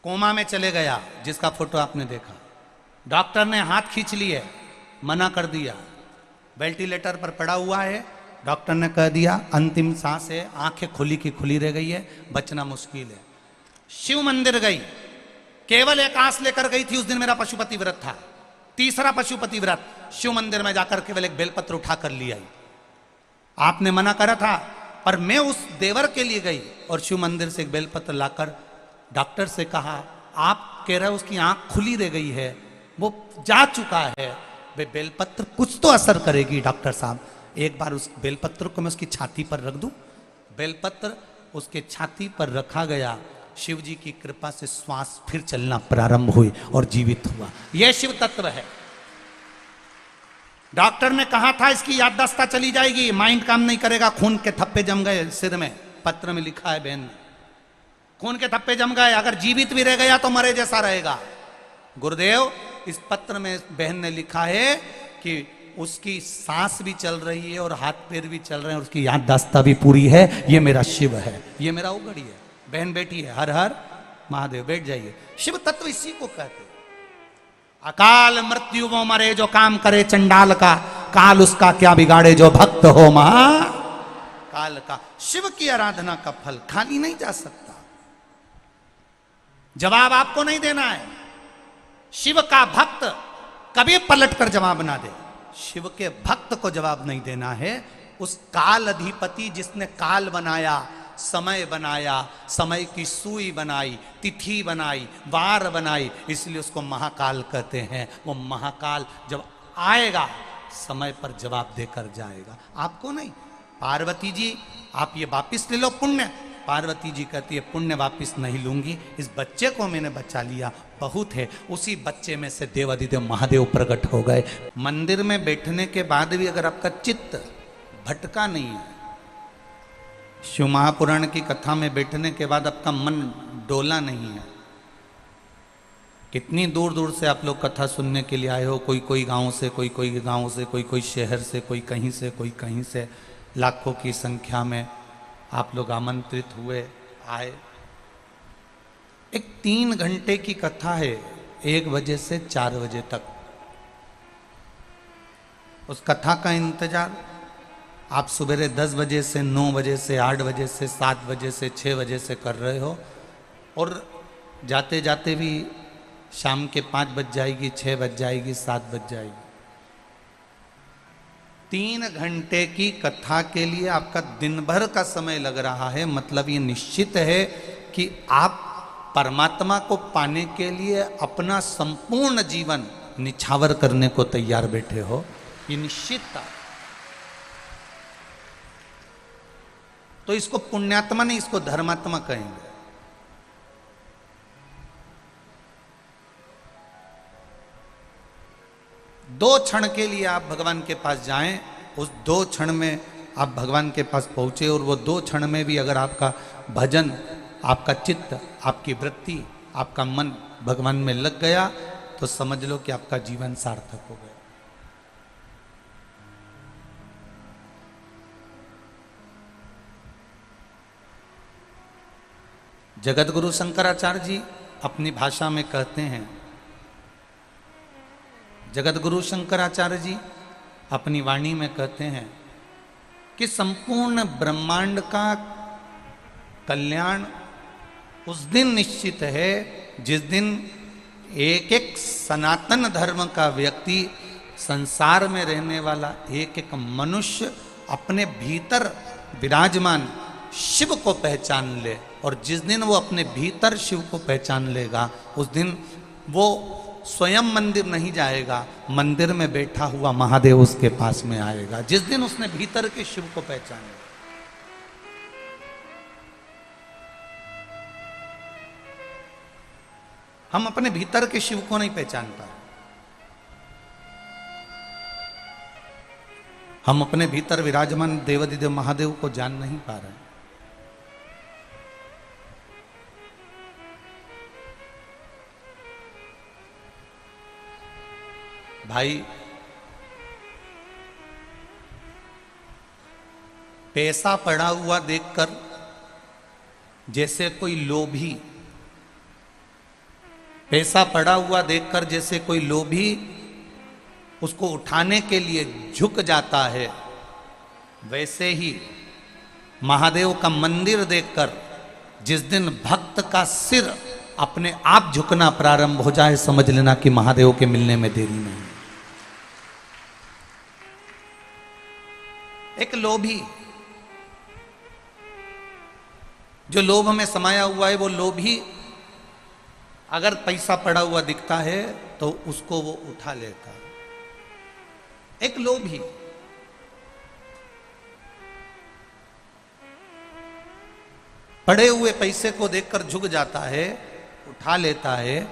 Speaker 1: कोमा में चले गया, जिसका फोटो आपने देखा। डॉक्टर ने हाथ खींच लिए, मना कर दिया, वेंटिलेटर पर पड़ा हुआ है। डॉक्टर ने कह दिया अंतिम सांस है, आंखें खुली की खुली रह गई है, बचना मुश्किल है। शिव मंदिर गई, केवल एक आस लेकर गई थी। उस दिन मेरा पशुपति व्रत था, तीसरा पशुपति व्रत। शिव मंदिर में जाकर केवल एक बेलपत्र उठा कर लिया। आपने मना करा था, पर मैं उस देवर के लिए गई और शिव मंदिर से एक बेलपत्र लाकर डॉक्टर से कहा, आप कह रहे हो उसकी आंख खुली रह गई है, वो जा चुका है, वे बेलपत्र कुछ तो असर करेगी डॉक्टर साहब, एक बार उस बेलपत्र को मैं उसकी छाती पर रख दूं। बेलपत्र उसके छाती पर रखा गया, शिव जी की कृपा से श्वास फिर चलना प्रारंभ हुई और जीवित हुआ। यह शिव तत्व है। डॉक्टर ने कहा था इसकी याददाश्त चली जाएगी, माइंड काम नहीं करेगा, खून के थप्पे जम गए सिर में। पत्र में लिखा है बहन ने, खून के थप्पे जम गए, अगर जीवित भी रह गया तो मरे जैसा रहेगा। गुरुदेव, इस पत्र में बहन ने लिखा है कि उसकी सांस भी चल रही है और हाथ पैर भी चल रहे हैं और उसकी याददाश्त भी पूरी है। ये मेरा शिव है, ये मेरा उगड़ी है। बहन बेटी है, हर हर महादेव बैठ जाइए। शिव तत्व इसी को कहते हैं। अकाल मृत्यु वो मरे जो काम करे चंडाल का, काल उसका क्या बिगाड़े जो भक्त हो महा काल का। शिव की आराधना का फल खाली नहीं जा सकता। जवाब आपको नहीं देना है। शिव का भक्त कभी पलट कर जवाब ना दे। शिव के भक्त को जवाब नहीं देना है। उस काल अधिपति जिसने काल बनाया, समय बनाया, समय की सुई बनाई, तिथि बनाई, वार बनाई, इसलिए उसको महाकाल कहते हैं। वो महाकाल जब आएगा समय पर जवाब देकर जाएगा, आपको नहीं। पार्वती जी आप ये वापिस ले लो पुण्य। पार्वती जी कहती है पुण्य वापिस नहीं लूंगी, इस बच्चे को मैंने बचा लिया, बहुत है। उसी बच्चे में से देवादिदेव महादेव प्रकट हो गए। मंदिर में बैठने के बाद भी अगर आपका चित्त भटका नहीं है, शिव महापुराण की कथा में बैठने के बाद आपका मन डोला नहीं है, कितनी दूर दूर से आप लोग कथा सुनने के लिए आए हो, कोई गांव से, कोई गांव से, कोई शहर से, कोई कहीं से, कोई कहीं से, लाखों की संख्या में आप लोग आमंत्रित हुए, आए। एक 3 घंटे की कथा है, 1 बजे से 4 बजे तक। उस कथा का इंतजार आप सवेरे 10 बजे से, 9 बजे से, 8 बजे से, 7 बजे से, 6 बजे से कर रहे हो, और जाते जाते भी शाम के 5 बज जाएगी, 6 बज जाएगी, 7 बज जाएगी। 3 घंटे की कथा के लिए आपका दिन भर का समय लग रहा है, मतलब ये निश्चित है कि आप परमात्मा को पाने के लिए अपना संपूर्ण जीवन निछावर करने को तैयार बैठे हो, ये निश्चित था। तो इसको पुण्यात्मा नहीं, इसको धर्मात्मा कहेंगे। दो क्षण के लिए आप भगवान के पास जाएं, उस 2 क्षण में आप भगवान के पास पहुंचे, और वो 2 क्षण में भी अगर आपका भजन, आपका चित्त, आपकी वृत्ति, आपका मन भगवान में लग गया, तो समझ लो कि आपका जीवन सार्थक हो गया। जगत गुरु शंकराचार्य जी अपनी भाषा में कहते हैं, जगत गुरु शंकराचार्य जी अपनी वाणी में कहते हैं कि संपूर्ण ब्रह्मांड का कल्याण उस दिन निश्चित है जिस दिन एक एक सनातन धर्म का व्यक्ति, संसार में रहने वाला एक एक मनुष्य अपने भीतर विराजमान शिव को पहचान ले। और जिस दिन वो अपने भीतर शिव को पहचान लेगा, उस दिन वो स्वयं मंदिर नहीं जाएगा, मंदिर में बैठा हुआ महादेव उसके पास में आएगा, जिस दिन उसने भीतर के शिव को पहचान लिया। हम अपने भीतर के शिव को नहीं पहचान पाए, हम अपने भीतर विराजमान देवादिदेव महादेव को जान नहीं पा रहे। भाई, पैसा पड़ा हुआ देखकर जैसे कोई लोभी, पैसा पड़ा हुआ देखकर जैसे कोई लोभी उसको उठाने के लिए झुक जाता है, वैसे ही महादेव का मंदिर देखकर जिस दिन भक्त का सिर अपने आप झुकना प्रारंभ हो जाए, समझ लेना कि महादेव के मिलने में देरी नहीं। एक लोभी, जो लोभ में समाया हुआ है, वो लोभी अगर पैसा पड़ा हुआ दिखता है तो उसको वो उठा लेता है। एक लोभी पड़े हुए पैसे को देखकर झुक जाता है, उठा लेता है।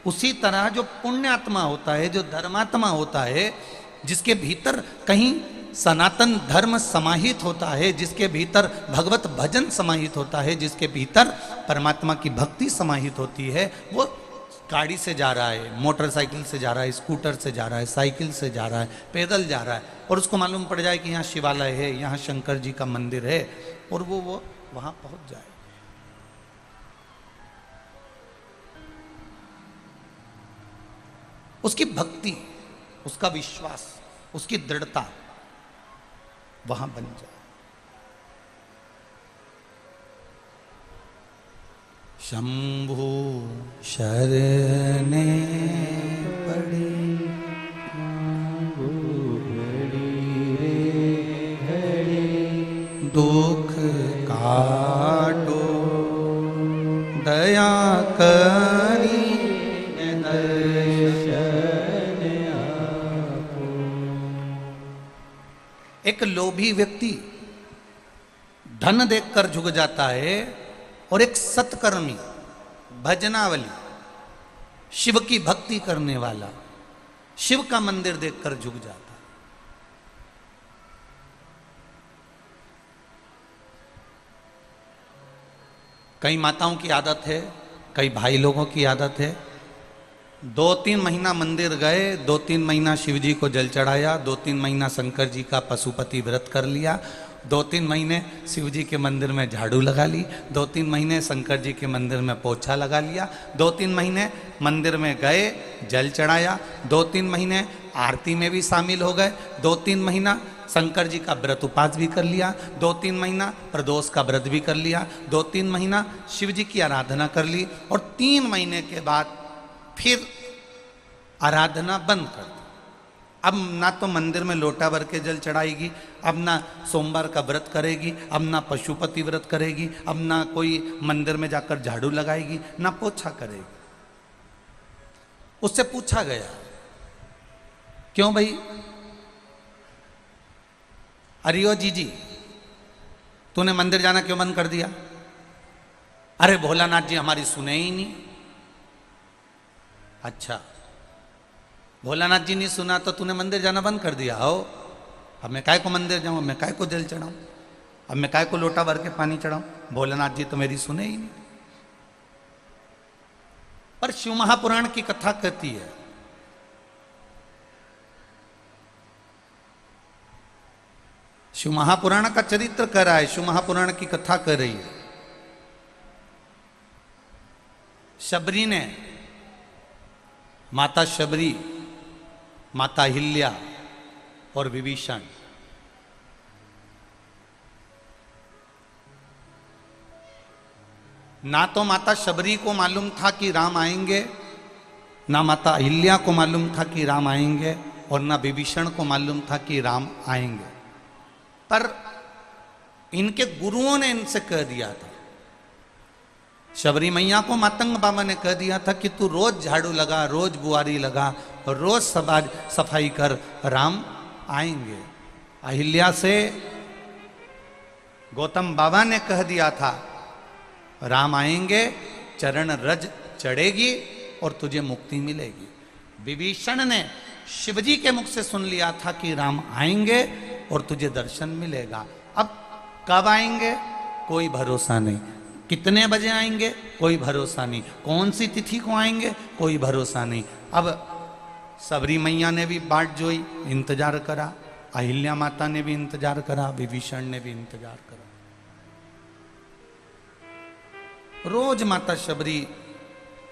Speaker 1: उसी तरह जो पुण्यात्मा होता है, जो धर्मात्मा होता है, जिसके भीतर कहीं सनातन धर्म समाहित होता है, जिसके भीतर भगवत भजन समाहित होता है, जिसके भीतर परमात्मा की भक्ति समाहित होती है, वो गाड़ी से जा रहा है, मोटरसाइकिल से जा रहा है, स्कूटर से जा रहा है, साइकिल से जा रहा है, पैदल जा रहा है, और उसको मालूम पड़ जाए कि यहाँ शिवालय है, यहाँ शंकर जी का मंदिर है, और वो वहाँ पहुँच जाए। उसकी भक्ति, उसका विश्वास, उसकी दृढ़ता वहां बन जाए। शंभु शरणे पड़ी दुख काटो दया करी दर्शन आपो। एक लोभी व्यक्ति धन देखकर झुक जाता है और एक सत्कर्मी भजनावली शिव की भक्ति करने वाला शिव का मंदिर देखकर झुक जाता है। कई माताओं की आदत है, कई भाई लोगों की आदत है, 2-3 महीना मंदिर गए, 2-3 महीना शिव जी को जल चढ़ाया, 2-3 महीना शंकर जी का पशुपति व्रत कर लिया, 2-3 महीने शिव जी के मंदिर में झाड़ू लगा ली, 2-3 महीने शंकर जी के मंदिर में पोछा लगा लिया, 2-3 महीने मंदिर में गए, जल चढ़ाया, 2-3 महीने आरती में भी शामिल हो गए, 2-3 महीना शंकर जी का व्रत उपास भी कर लिया, 2-3 महीना प्रदोष का व्रत भी कर लिया, 2-3 महीना शिव जी की आराधना कर ली और 3 महीने के बाद फिर आराधना बंद कर दी। अब ना तो मंदिर में लोटा भर के जल चढ़ाएगी, अब ना सोमवार का व्रत करेगी, अब ना पशुपति व्रत करेगी, अब ना कोई मंदिर में जाकर झाड़ू लगाएगी, ना पोछा करेगी। उससे पूछा गया, क्यों भाई? अरियो जी तूने मंदिर जाना क्यों बंद कर दिया? अरे भोलानाथ जी हमारी सुने ही नहीं। अच्छा, भोलानाथ जी नहीं सुना तो तूने मंदिर जाना बंद कर दिया हो? अब मैं काय को मंदिर जाऊं, मैं काय को जल चढ़ाऊं, अब मैं काय को लोटा भर के पानी चढ़ाऊं? भोलानाथ जी तो मेरी सुने ही नहीं। पर शिव महापुराण की कथा कहती है, शिव महापुराण का चरित्र कह रहा है, शिव महापुराण की कथा कर रही है। शबरी ने, माता शबरी, माता अहिल्या और विभीषण, ना तो माता शबरी को मालूम था कि राम आएंगे, ना माता अहिल्या को मालूम था कि राम आएंगे, और ना विभीषण को मालूम था कि राम आएंगे। पर इनके गुरुओं ने इनसे कह दिया था, शबरी मैया को मातंग बाबा ने कह दिया था कि तू रोज झाड़ू लगा, रोज बुआरी लगा, रोज सफाई कर, राम आएंगे। अहिल्या से गौतम बाबा ने कह दिया था, राम आएंगे, चरण रज चढ़ेगी और तुझे मुक्ति मिलेगी। विभीषण ने शिवजी के मुख से सुन लिया था कि राम आएंगे और तुझे दर्शन मिलेगा। अब कब आएंगे कोई भरोसा नहीं, कितने बजे आएंगे कोई भरोसा नहीं, कौन सी तिथि को आएंगे कोई भरोसा नहीं। अब सबरी मैया ने भी बाट जोई, इंतजार करा, अहिल्या माता ने भी इंतजार करा, विभीषण ने भी इंतजार करा। रोज माता शबरी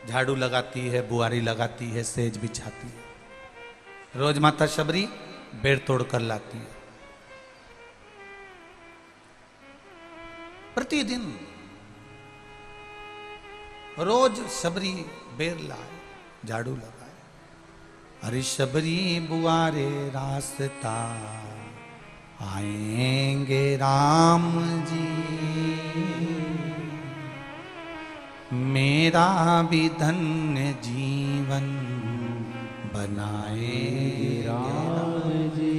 Speaker 1: झाड़ू लगाती है, बुआरी लगाती है, सेज बिछाती है, रोज माता शबरी बेड़ तोड़ कर लाती है। प्रतिदिन रोज शबरी बेर लाए, झाड़ू लगाए। अरे शबरी बुआरे रास्ता आएंगे राम जी, मेरा भी धन्य जीवन बनाए राम जी।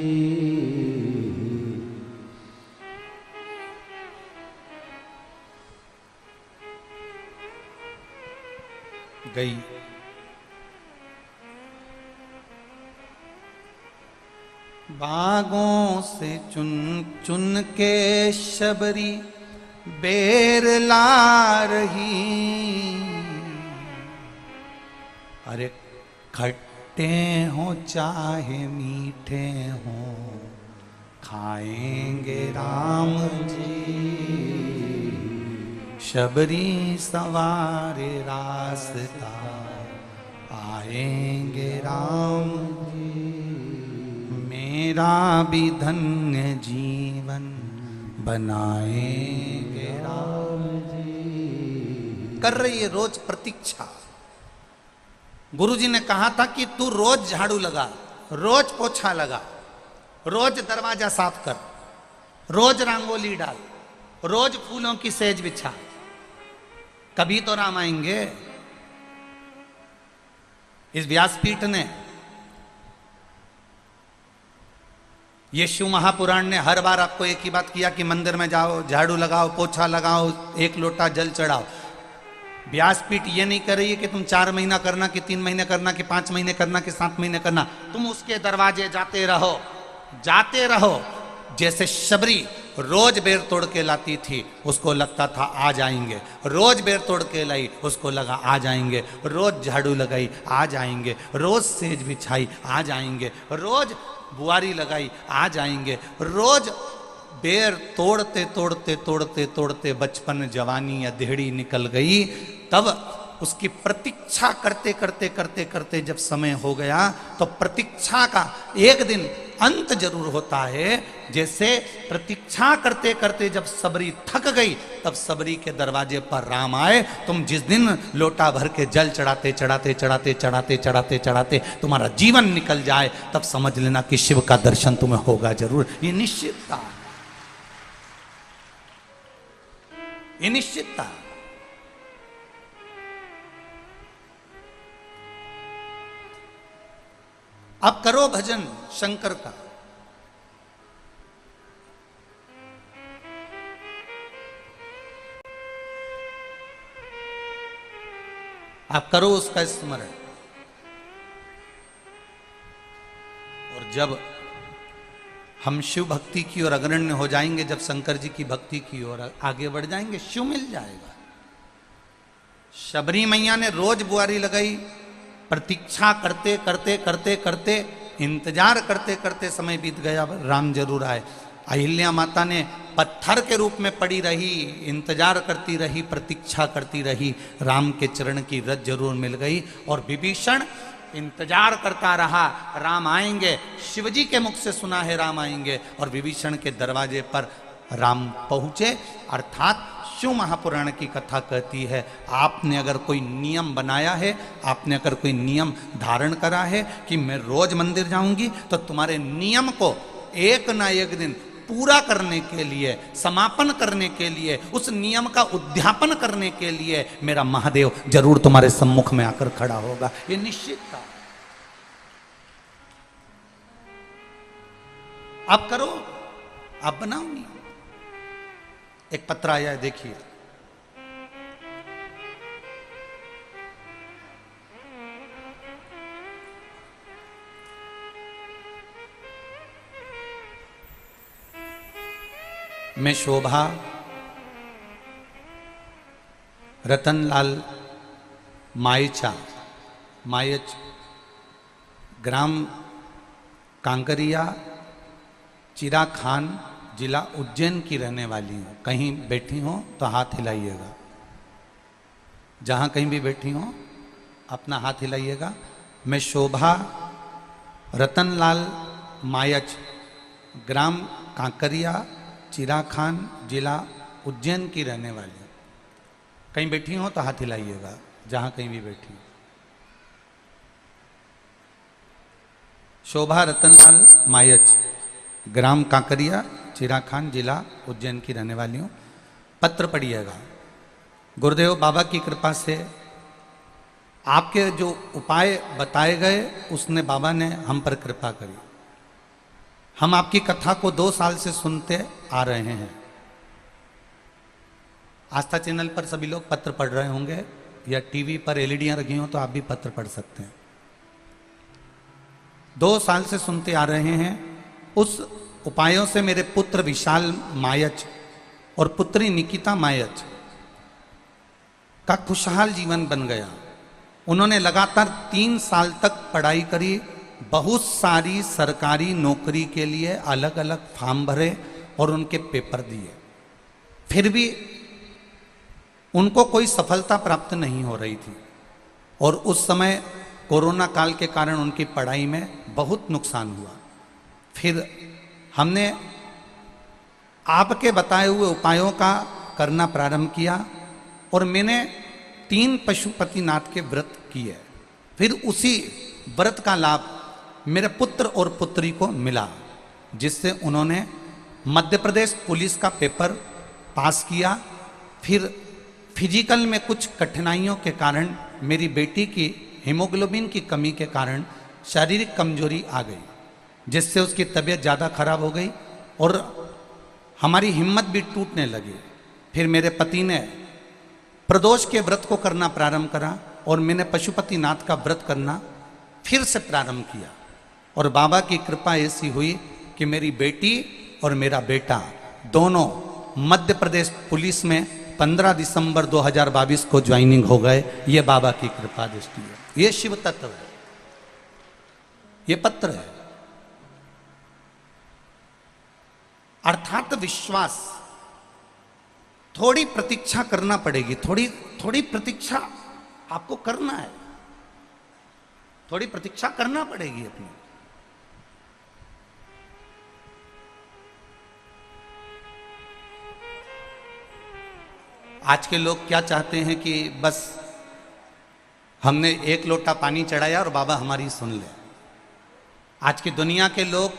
Speaker 1: गई बागों से चुन चुन के शबरी बेर ला रही, अरे खट्टे हो चाहे मीठे हो खाएंगे राम जी, शबरी सवारे रास्ता आएंगे राम जी, मेरा भी धन्य जीवन बनाएंगे राम जी। कर रही है रोज प्रतीक्षा। गुरुजी ने कहा था कि तू रोज झाड़ू लगा, रोज पोछा लगा, रोज दरवाजा साफ कर, रोज रंगोली डाल, रोज फूलों की सेज बिछा, कभी तो राम आएंगे। इस व्यासपीठ ने, ये शिव महापुराण ने हर बार आपको एक ही बात किया कि मंदिर में जाओ, झाड़ू लगाओ, पोछा लगाओ, एक लोटा जल चढ़ाओ। व्यासपीठ ये नहीं कर रही है कि तुम 4 महीना करना, कि 3 महीने करना, कि 5 महीने करना, कि 7 महीने करना। तुम उसके दरवाजे जाते रहो, जाते रहो। जैसे शबरी रोज बेर तोड़ के लाती थी, उसको लगता था आ जाएंगे, रोज बेर तोड़ के लाई, उसको लगा आ जाएंगे, रोज झाड़ू लगाई आ जाएंगे, रोज सेज बिछाई आ जाएंगे, रोज बुआरी लगाई आ जाएंगे, रोज बेर तोड़ते तोड़ते तोड़ते तोड़ते बचपन जवानी या देहड़ी निकल गई। तब उसकी प्रतीक्षा करते करते करते करते जब समय हो गया, तो प्रतीक्षा का एक दिन अंत जरूर होता है। जैसे प्रतीक्षा करते करते जब सबरी थक गई, तब सबरी के दरवाजे पर राम आए। तुम जिस दिन लोटा भर के जल चढ़ाते चढ़ाते चढ़ाते चढ़ाते चढ़ाते चढ़ाते तुम्हारा जीवन निकल जाए, तब समझ लेना कि शिव का दर्शन तुम्हें होगा जरूर। ये निश्चितता, ये निश्चितता। अब करो भजन शंकर का। आप करो उसका स्मरण। और जब हम शिव भक्ति की ओर अग्रण्य हो जाएंगे, जब शंकर जी की भक्ति की ओर आगे बढ़ जाएंगे, शिव मिल जाएगा। शबरी मैया ने रोज बुआरी लगाई, प्रतीक्षा करते करते करते करते, इंतजार करते करते समय बीत गया, राम जरूर आए। अहिल्या माता ने पत्थर के रूप में पड़ी रही, इंतजार करती रही, प्रतीक्षा करती रही, राम के चरण की रज जरूर मिल गई। और विभीषण इंतजार करता रहा, राम आएंगे। शिवजी के मुख से सुना है राम आएंगे, और विभीषण के दरवाजे पर राम पहुंचे। अर्थात शिव महापुराण की कथा कहती है, आपने अगर कोई नियम बनाया है, आपने अगर कोई नियम धारण करा है कि मैं रोज मंदिर जाऊंगी, तो तुम्हारे नियम को एक ना एक दिन पूरा करने के लिए, समापन करने के लिए, उस नियम का उद्यापन करने के लिए मेरा महादेव जरूर तुम्हारे सम्मुख में आकर खड़ा होगा। ये निश्चित था। आप करो, आप बनाओ। एक पत्र आया है, देखिए। मैं शोभा रतनलाल मायच ग्राम कांकरिया, चिरा खान, जिला उज्जैन की रहने वाली हूँ। कहीं बैठी हो तो हाथ हिलाइएगा। जहाँ कहीं भी बैठी हो अपना हाथ हिलाइएगा। मैं शोभा रतनलाल मायच, ग्राम कांकरिया, चिरा खान, जिला उज्जैन की रहने वाली हूँ। कहीं बैठी हो तो हाथ हिलाइएगा, जहाँ कहीं भी बैठी हो। शोभा रतनलाल मायच, ग्राम कांकरिया, चिरा खान, जिला उज्जैन की रहने वाली हूँ। पत्र पढ़िएगा। गुरुदेव बाबा की कृपा से आपके जो उपाय बताए गए, उसने बाबा ने हम पर कृपा करी। हम आपकी कथा को 2 साल से सुनते आ रहे हैं। आस्था चैनल पर सभी लोग पत्र पढ़ रहे होंगे, या टीवी पर एलईडियां रखी हो तो आप भी पत्र पढ़ सकते हैं। 2 साल से सुनते आ रहे हैं। उस उपायों से मेरे पुत्र विशाल मायच और पुत्री निकिता मायच का खुशहाल जीवन बन गया। उन्होंने लगातार 3 साल तक पढ़ाई करी, बहुत सारी सरकारी नौकरी के लिए अलग अलग फॉर्म भरे और उनके पेपर दिए। फिर भी उनको कोई सफलता प्राप्त नहीं हो रही थी। और उस समय कोरोना काल के कारण उनकी पढ़ाई में बहुत नुकसान हुआ। फिर हमने आपके बताए हुए उपायों का करना प्रारंभ किया और मैंने 3 पशुपतिनाथ के व्रत किए। फिर उसी व्रत का लाभ मेरे पुत्र और पुत्री को मिला, जिससे उन्होंने मध्य प्रदेश पुलिस का पेपर पास किया। फिर फिजिकल में कुछ कठिनाइयों के कारण मेरी बेटी की हीमोग्लोबिन की कमी के कारण शारीरिक कमजोरी आ गई, जिससे उसकी तबीयत ज़्यादा खराब हो गई और हमारी हिम्मत भी टूटने लगी। फिर मेरे पति ने प्रदोष के व्रत को करना प्रारंभ करा और मैंने पशुपतिनाथ का व्रत करना फिर से प्रारंभ किया। और बाबा की कृपा ऐसी हुई कि मेरी बेटी और मेरा बेटा दोनों मध्य प्रदेश पुलिस में 15 दिसंबर 2022 को ज्वाइनिंग हो गए। ये बाबा की कृपा दृष्टि है, ये शिव तत्व है, ये पत्र है। अर्थात विश्वास। थोड़ी प्रतीक्षा करना पड़ेगी, थोड़ी प्रतीक्षा आपको करना है, थोड़ी प्रतीक्षा करना पड़ेगी अपनी। आज के लोग क्या चाहते हैं कि बस हमने 1 लोटा पानी चढ़ाया और बाबा हमारी सुन ले। आज की दुनिया के लोग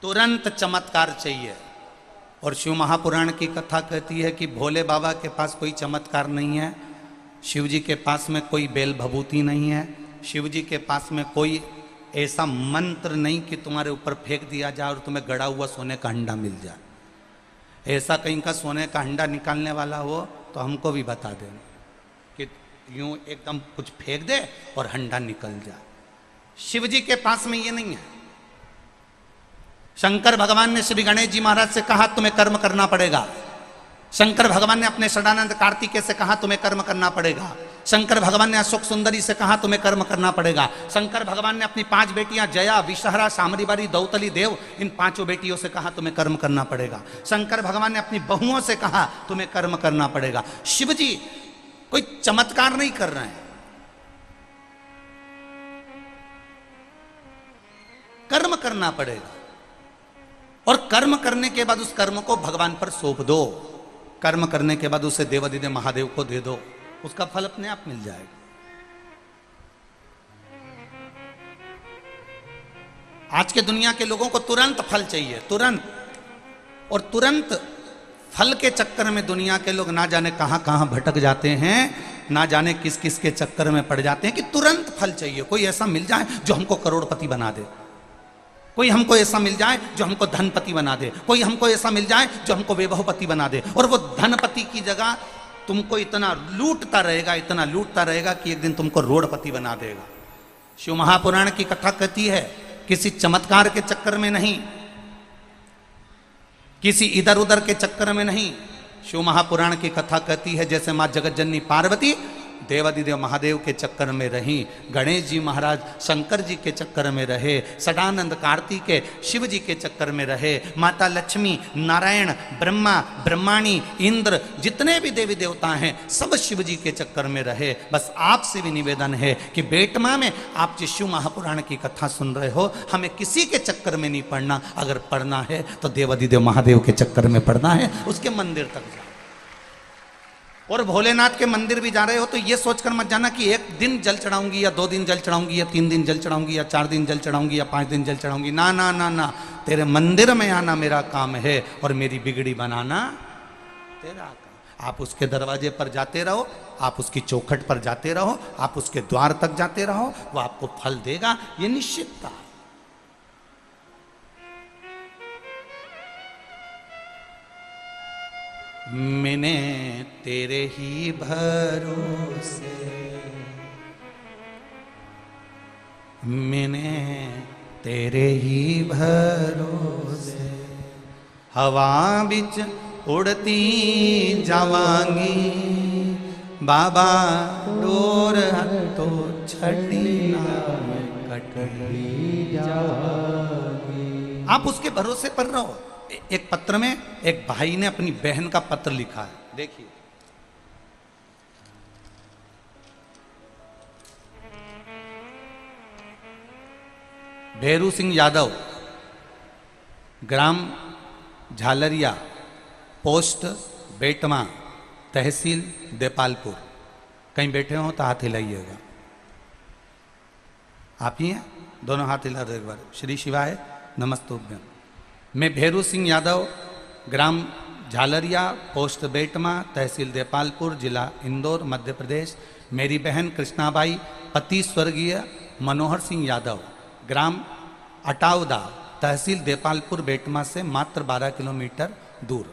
Speaker 1: तुरंत चमत्कार चाहिए। और शिव महापुराण की कथा कहती है कि भोले बाबा के पास कोई चमत्कार नहीं है, शिव जी के पास में कोई बेल भभूति नहीं है, शिव जी के पास में कोई ऐसा मंत्र नहीं कि तुम्हारे ऊपर फेंक दिया जाए और तुम्हें गड़ा हुआ सोने का हंडा मिल जाए। ऐसा कहीं का सोने का हंडा निकालने वाला हो तो हमको भी बता देना कि यूं एकदम कुछ फेंक दे और हंडा निकल जाए। शिव जी के पास में ये नहीं है। शंकर भगवान ने श्री गणेश जी महाराज से कहा तुम्हें कर्म करना पड़ेगा। शंकर भगवान ने अपने षडानंद कार्तिकेय से कहा तुम्हें कर्म करना पड़ेगा। शंकर भगवान ने अशोक सुंदरी से कहा तुम्हें कर्म करना पड़ेगा। शंकर भगवान ने अपनी 5 बेटियां जया, विषहरा, सामरीबारी, दौतली, देव, इन 5 बेटियों से कहा तुम्हें कर्म करना पड़ेगा। शंकर भगवान ने अपनी बहुओं से कहा तुम्हें कर्म करना पड़ेगा। शिव जी कोई चमत्कार नहीं कर रहे हैं, कर्म करना पड़ेगा। और कर्म करने के बाद उस कर्म को भगवान पर सौंप दो। कर्म करने के बाद उसे देवाधिदेव महादेव को दे दो, उसका फल अपने आप मिल जाएगा। आज के दुनिया के लोगों को तुरंत फल चाहिए, तुरंत। और तुरंत फल के चक्कर में दुनिया के लोग ना जाने कहां कहां भटक जाते हैं, ना जाने किस किस के चक्कर में पड़ जाते हैं कि तुरंत फल चाहिए। कोई ऐसा मिल जाए जो हमको करोड़पति बना दे, कोई हमको ऐसा मिल जाए जो हमको धनपति बना दे, कोई हमको ऐसा मिल जाए जो हमको वैभवपति बना दे। और वो धनपति की जगह तुमको इतना लूटता रहेगा, इतना लूटता रहेगा कि एक दिन तुमको रोडपति बना देगा। शिव महापुराण की कथा कहती है किसी चमत्कार के चक्कर में नहीं, किसी इधर उधर के चक्कर में नहीं। शिव महापुराण की कथा कहती है जैसे मां जगतजननी पार्वती देवाधिदेव महादेव के चक्कर में रही, गणेश जी महाराज शंकर जी के चक्कर में रहे, सदानंद कार्तिकेय शिव जी के चक्कर में रहे, माता लक्ष्मी, नारायण, ब्रह्मा, ब्रह्माणी, इंद्र, जितने भी देवी देवता हैं सब शिव जी के चक्कर में रहे। बस आपसे भी निवेदन है कि बेटमा में आप जिस शिव महापुराण की कथा सुन रहे हो, हमें किसी के चक्कर में नहीं पड़ना। अगर पढ़ना है तो देवाधिदेव महादेव के चक्कर में पढ़ना है, उसके मंदिर तक जाओ। और भोलेनाथ के मंदिर भी जा रहे हो तो ये सोचकर मत जाना कि 1 दिन जल चढ़ाऊंगी या 2 दिन जल चढ़ाऊंगी या 3 दिन जल चढ़ाऊंगी या 4 दिन जल चढ़ाऊंगी या 5 दिन जल चढ़ाऊंगी। ना ना ना ना, तेरे मंदिर में आना मेरा काम है और मेरी बिगड़ी बनाना तेरा काम। आप उसके दरवाजे पर जाते रहो, आप उसकी चौखट पर जाते रहो, आप उसके द्वार तक जाते रहो, वो आपको फल देगा, ये निश्चितता। मैंने तेरे ही भरोसे, मैंने तेरे ही भरोसे हवा बिच उड़ती जावांगी, बाबा डोर हथो छड़ी कटड़ी जावांगी। आप उसके भरोसे पर रहो। एक पत्र में एक भाई ने अपनी बहन का पत्र लिखा है, देखिए। भैरू सिंह यादव, ग्राम झालरिया, पोस्ट बेटमा, तहसील देपालपुर। कहीं बैठे हो तो हाथ हिलाइएगा। आप ही हैं? दोनों हाथ हिला दो एक बार। श्री शिवाय नमस्तुभ्यम। मैं भैरू सिंह यादव, ग्राम झालरिया, पोस्ट बेटमा, तहसील देपालपुर, जिला इंदौर, मध्य प्रदेश। मेरी बहन कृष्णाबाई, पति स्वर्गीय मनोहर सिंह यादव, ग्राम अटावदा, तहसील देपालपुर, बेटमा से मात्र 12 किलोमीटर दूर।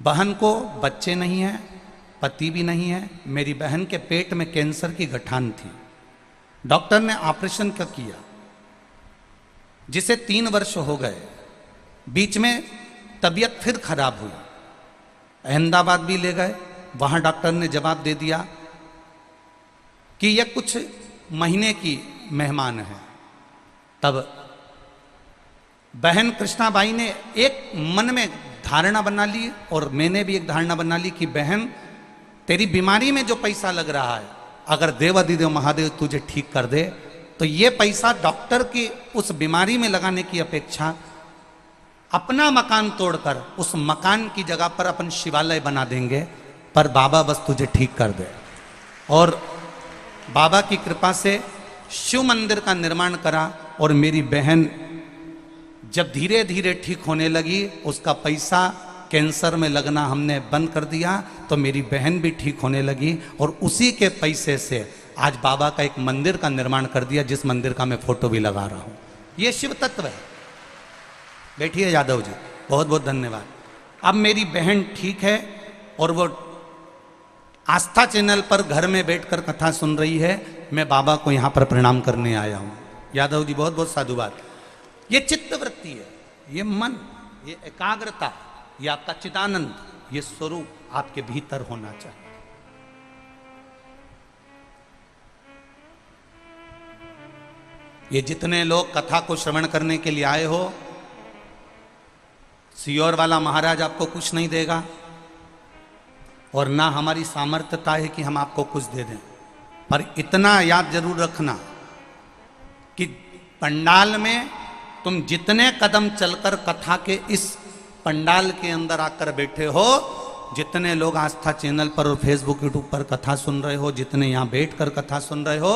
Speaker 1: बहन को बच्चे नहीं हैं, पति भी नहीं है। मेरी बहन के पेट में कैंसर की गठान थी। डॉक्टर ने ऑपरेशन का किया, जिसे 3 वर्ष हो गए। बीच में तबीयत फिर खराब हुई, अहमदाबाद भी ले गए। वहां डॉक्टर ने जवाब दे दिया कि यह कुछ महीने की मेहमान है। तब बहन कृष्णाबाई ने एक मन में धारणा बना ली, और मैंने भी एक धारणा बना ली कि बहन, तेरी बीमारी में जो पैसा लग रहा है, अगर देवाधिदेव महादेव तुझे ठीक कर दे, तो ये पैसा डॉक्टर की उस बीमारी में लगाने की अपेक्षा अपना मकान तोड़कर उस मकान की जगह पर अपन शिवालय बना देंगे, पर बाबा बस तुझे ठीक कर दे। और बाबा की कृपा से शिव मंदिर का निर्माण करा, और मेरी बहन जब धीरे धीरे ठीक होने लगी, उसका पैसा कैंसर में लगना हमने बंद कर दिया, तो मेरी बहन भी ठीक होने लगी। और उसी के पैसे से आज बाबा का एक मंदिर का निर्माण कर दिया, जिस मंदिर का मैं फोटो भी लगा रहा हूं। ये शिव तत्व है। बैठिए यादव जी, बहुत बहुत धन्यवाद। अब मेरी बहन ठीक है, और वो आस्था चैनल पर घर में बैठकर कथा सुन रही है। मैं बाबा को यहां पर प्रणाम करने आया हूं। यादव जी बहुत बहुत साधुवाद। ये चित्त वृत्ति है, ये मन, ये एकाग्रता, ये आपका चिदानंद, ये स्वरूप आपके भीतर होना चाहिए। ये जितने लोग कथा को श्रवण करने के लिए आए हो, सियोर वाला महाराज आपको कुछ नहीं देगा, और ना हमारी सामर्थ्यता है कि हम आपको कुछ दे दें। पर इतना याद जरूर रखना कि पंडाल में तुम जितने कदम चलकर कथा के इस पंडाल के अंदर आकर बैठे हो, जितने लोग आस्था चैनल पर और फेसबुक यूट्यूब पर कथा सुन रहे हो, जितने यहाँ बैठकर कथा सुन रहे हो,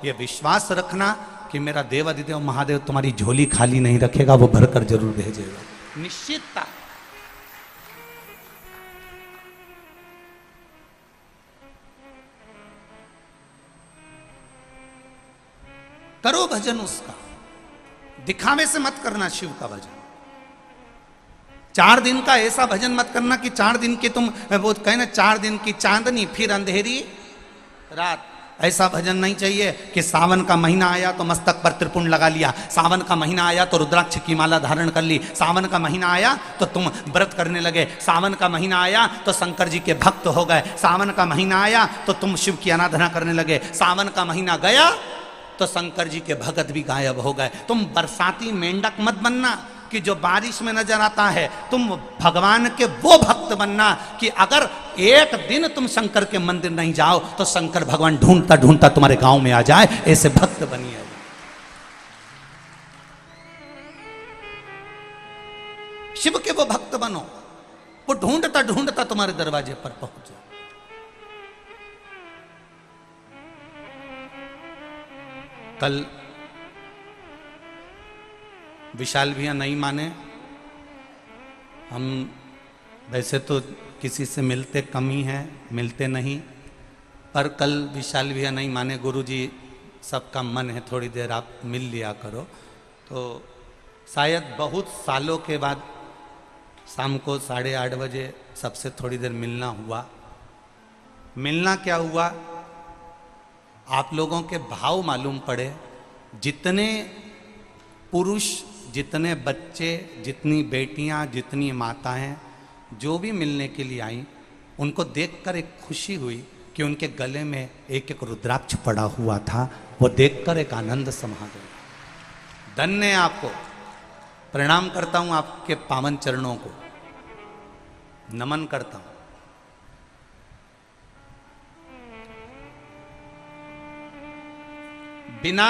Speaker 1: ये विश्वास रखना कि मेरा देवाधिदेव महादेव तुम्हारी झोली खाली नहीं रखेगा, वो भरकर जरूर भेजेगा। निश्चितता। करो भजन उसका, दिखावे से मत करना शिव का भजन। 4 दिन का ऐसा भजन मत करना कि 4 दिन की तुम वो कहना 4 दिन की चांदनी फिर अंधेरी रात। ऐसा भजन नहीं चाहिए कि सावन का महीना आया तो मस्तक पर त्रिपुंड लगा लिया, सावन का महीना आया तो रुद्राक्ष की माला धारण कर ली, सावन का महीना आया तो तुम व्रत करने लगे, सावन का महीना आया तो शंकर जी के भक्त हो गए, सावन का महीना आया तो तुम शिव की आराधना करने लगे, सावन का महीना गया तो शंकर जी के भगत भी गायब हो गए। तुम बरसाती मेंढक मत बनना कि जो बारिश में नजर आता है, तुम भगवान के वो भक्त बनना कि अगर एक दिन तुम शंकर के मंदिर नहीं जाओ तो शंकर भगवान ढूंढता ढूंढता तुम्हारे गांव में आ जाए, ऐसे भक्त बनिए। शिव के वो भक्त बनो, वो ढूंढता ढूंढता तुम्हारे दरवाजे पर पहुंच जाए। कल विशाल भैया नहीं माने, हम वैसे तो किसी से मिलते कम ही हैं, मिलते नहीं, पर कल विशाल भैया नहीं माने। गुरुजी सबका मन है थोड़ी देर आप मिल लिया करो। तो शायद बहुत सालों के बाद शाम को 8:30 बजे सबसे थोड़ी देर मिलना हुआ। मिलना क्या हुआ, आप लोगों के भाव मालूम पड़े। जितने पुरुष, जितने बच्चे, जितनी बेटियां, जितनी माताएं जो भी मिलने के लिए आई, उनको देखकर एक खुशी हुई कि उनके गले में एक एक रुद्राक्ष पड़ा हुआ था। वो देखकर एक आनंद समा गया। धन्य है आपको, प्रणाम करता हूं आपके पावन चरणों को, नमन करता हूं। बिना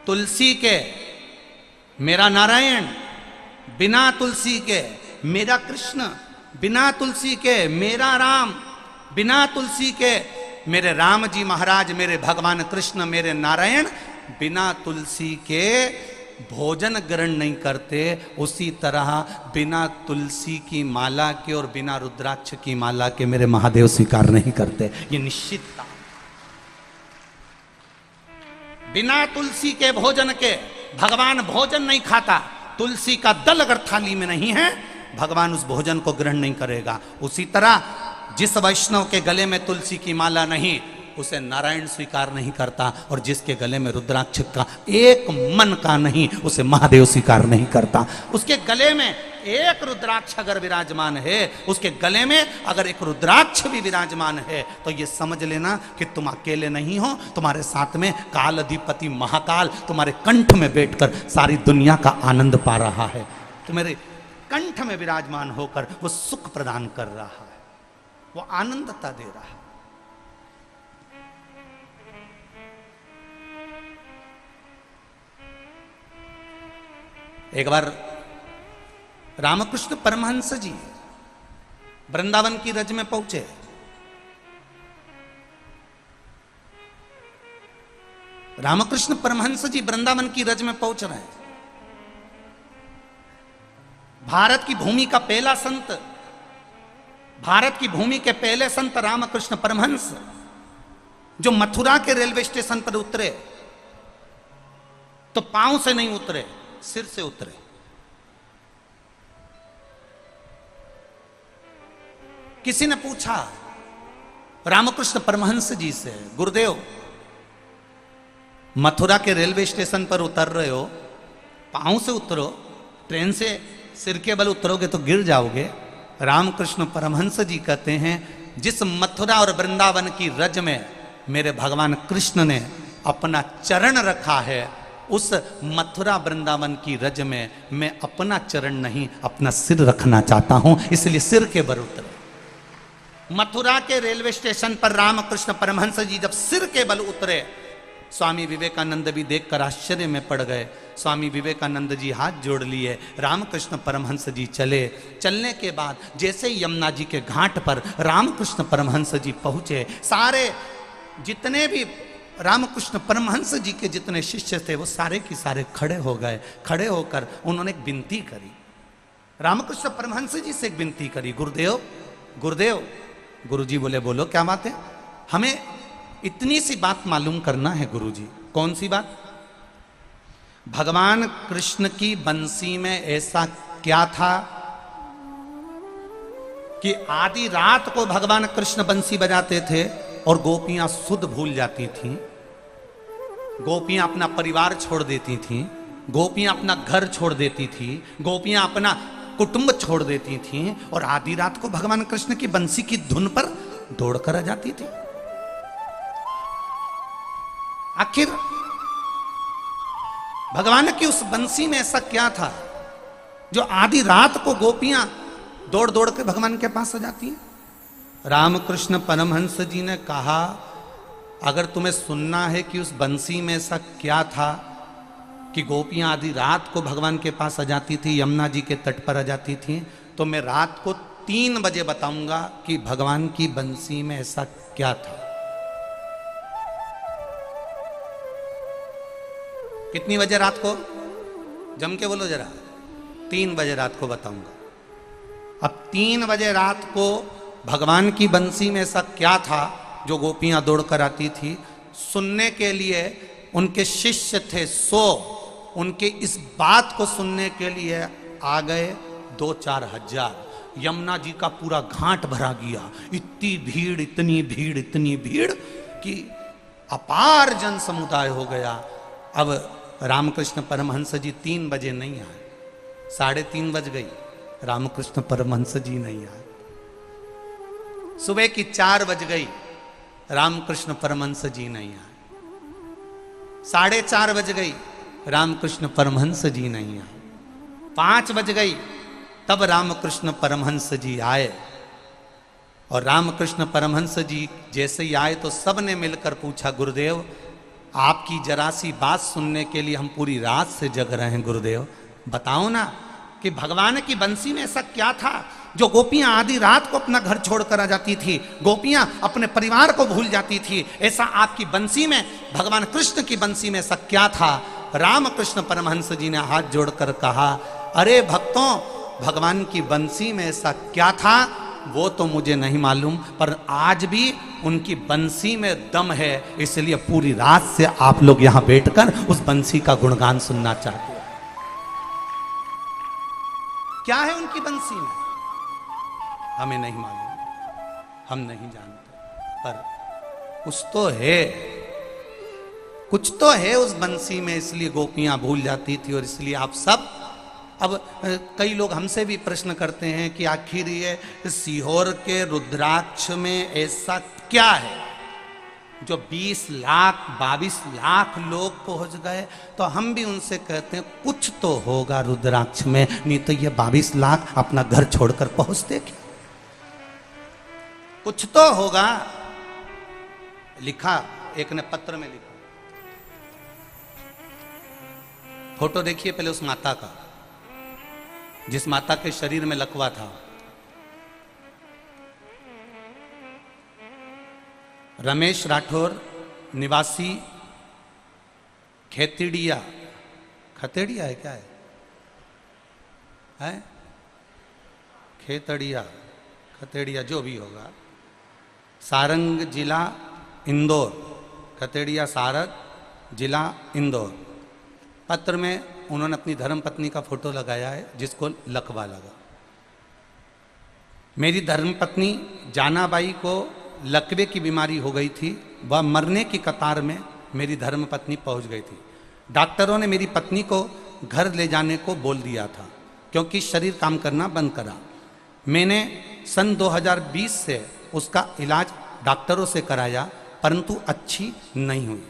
Speaker 1: तुलसी के मेरा नारायण, बिना तुलसी के मेरा कृष्ण, बिना तुलसी के मेरा राम, बिना तुलसी के मेरे राम जी महाराज, मेरे भगवान कृष्ण, मेरे नारायण बिना तुलसी के भोजन ग्रहण नहीं करते। उसी तरह बिना तुलसी की माला के और बिना रुद्राक्ष की माला के मेरे महादेव स्वीकार नहीं करते। ये निश्चित था। बिना तुलसी के भोजन के भगवान भोजन नहीं खाता। तुलसी का दल अगर थाली में नहीं है, भगवान उस भोजन को ग्रहण नहीं करेगा। उसी तरह जिस वैष्णव के गले में तुलसी की माला नहीं, उसे नारायण स्वीकार नहीं करता, और जिसके गले में रुद्राक्ष का एक मन का नहीं, उसे महादेव स्वीकार नहीं करता। उसके गले में एक रुद्राक्ष अगर विराजमान है, उसके गले में अगर एक रुद्राक्ष भी विराजमान है, तो ये समझ लेना कि तुम अकेले नहीं हो, तुम्हारे साथ में काल अधिपति महाकाल तुम्हारे कंठ में बैठकर सारी दुनिया का आनंद पा रहा है। तुम्हारे कंठ में विराजमान होकर वो सुख प्रदान कर रहा है, वो आनंदता दे रहा है। एक बार रामकृष्ण परमहंस जी वृंदावन की रज में पहुंचे। रामकृष्ण परमहंस जी वृंदावन की रज में पहुंच रहे हैं। भारत की भूमि का पहला संत, भारत की भूमि के पहले संत रामकृष्ण परमहंस, जो मथुरा के रेलवे स्टेशन पर उतरे तो पांव से नहीं उतरे, सिर से उतरे। किसी ने पूछा रामकृष्ण परमहंस जी से, गुरुदेव मथुरा के रेलवे स्टेशन पर उतर रहे हो, पांव से उतरो, ट्रेन से सिर के बल उतरोगे तो गिर जाओगे। रामकृष्ण परमहंस जी कहते हैं, जिस मथुरा और वृंदावन की रज में मेरे भगवान कृष्ण ने अपना चरण रखा है, उस मथुरा वृंदावन की रज में मैं अपना चरण नहीं, अपना सिर रखना चाहता हूं, इसलिए सिर के बल उतरे। मथुरा के रेलवे स्टेशन पर रामकृष्ण परमहंस जी जब सिर के बल उतरे, स्वामी विवेकानंद भी देखकर आश्चर्य में पड़ गए। स्वामी विवेकानंद जी हाथ जोड़ लिए, रामकृष्ण परमहंस जी चले। चलने के बाद जैसे यमुना जी के घाट पर रामकृष्ण परमहंस जी पहुंचे, सारे जितने भी रामकृष्ण परमहंस जी के जितने शिष्य थे वो सारे की सारे खड़े हो गए। खड़े होकर उन्होंने एक विनती करी, रामकृष्ण परमहंस जी से एक विनती करी, गुरुदेव गुरुदेव। गुरुजी बोले, बोलो क्या बात है? हमें इतनी सी बात मालूम करना है गुरुजी। कौन सी बात? भगवान कृष्ण की बंसी में ऐसा क्या था कि आधी रात को भगवान कृष्ण बंसी बजाते थे और गोपियां सुध भूल जाती थीं, गोपियां अपना परिवार छोड़ देती थीं, गोपियां अपना घर छोड़ देती थी, गोपियां अपना कुटुंब छोड़ देती थीं, और आधी रात को भगवान कृष्ण की बंसी की धुन पर दौड़कर आ जाती थी। आखिर भगवान की उस बंसी में ऐसा क्या था जो आधी रात को गोपियां दौड़ दौड़ के भगवान के पास आ जाती हैं? रामकृष्ण परमहंस जी ने कहा, अगर तुम्हें सुनना है कि उस बंसी में ऐसा क्या था कि गोपियां आधी रात को भगवान के पास आ जाती थी, यमुना जी के तट पर आ जाती थी, तो मैं रात को 3 बजे बताऊंगा कि भगवान की बंसी में ऐसा क्या था। कितनी बजे रात को? जम के बोलो जरा। 3 बजे रात को बताऊंगा। अब 3 बजे रात को भगवान की बंसी में ऐसा क्या था जो गोपियां दौड़कर आती थी? सुनने के लिए उनके शिष्य थे 100, उनके इस बात को सुनने के लिए आ गए 2-4 हजार। यमुना जी का पूरा घाट भरा गया। इतनी भीड़, इतनी भीड़, इतनी भीड़ कि अपार जन समुदाय हो गया। अब रामकृष्ण परमहंस जी 3 बजे नहीं आए, 3:30 बज गई, रामकृष्ण परमहंस जी नहीं आए। सुबह की 4 बज गई, रामकृष्ण परमहंस जी नहीं आए। 4:30 बज गई, रामकृष्ण परमहंस जी नहीं आए। 5 बज गई, तब रामकृष्ण परमहंस जी आए। और रामकृष्ण परमहंस जी जैसे ही आए तो सबने मिलकर पूछा, गुरुदेव आपकी जरा सी बात सुनने के लिए हम पूरी रात से जग रहे हैं गुरुदेव। बताओ ना कि भगवान की बंसी में ऐसा क्या था जो गोपियां आधी रात को अपना घर छोड़कर आ जाती थी, गोपियां अपने परिवार को भूल जाती थी। ऐसा आपकी बंसी में, भगवान कृष्ण की बंसी में ऐसा क्या था? रामकृष्ण परमहंस जी ने हाथ जोड़कर कहा, अरे भक्तों, भगवान की बंसी में ऐसा क्या था वो तो मुझे नहीं मालूम, पर आज भी उनकी बंसी में दम है, इसलिए पूरी रात से आप लोग यहां बैठकर उस बंसी का गुणगान सुनना चाहते हैं। क्या है उनकी बंसी में? हमें नहीं मालूम, हम नहीं जानते, पर कुछ तो है उस बंसी में, इसलिए गोपियां भूल जाती थी। और इसलिए आप सब, अब कई लोग हमसे भी प्रश्न करते हैं कि आखिर ये सीहोर के रुद्राक्ष में ऐसा क्या है जो 20 लाख 22 लाख लोग पहुंच गए? तो हम भी उनसे कहते हैं कुछ तो होगा रुद्राक्ष में, नहीं तो ये 22 लाख अपना घर छोड़कर पहुंचते क्या? कुछ तो होगा। लिखा, एक ने पत्र में लिखा, फोटो देखिए पहले उस माता का, जिस माता के शरीर में लकवा था। रमेश राठौर, निवासी खेतड़िया, खतेड़िया है क्या है? खेतड़िया, खतेड़िया, जो भी होगा, सारंग जिला इंदौर, खतेड़िया सारंग जिला इंदौर। पत्र में उन्होंने अपनी धर्मपत्नी का फोटो लगाया है जिसको लकवा लगा। मेरी धर्मपत्नी जानाबाई को लकवे की बीमारी हो गई थी, वह मरने की कतार में मेरी धर्मपत्नी पहुंच गई थी। डॉक्टरों ने मेरी पत्नी को घर ले जाने को बोल दिया था क्योंकि शरीर काम करना बंद करा। मैंने सन 2020 से उसका इलाज डॉक्टरों से कराया, परंतु अच्छी नहीं हुई।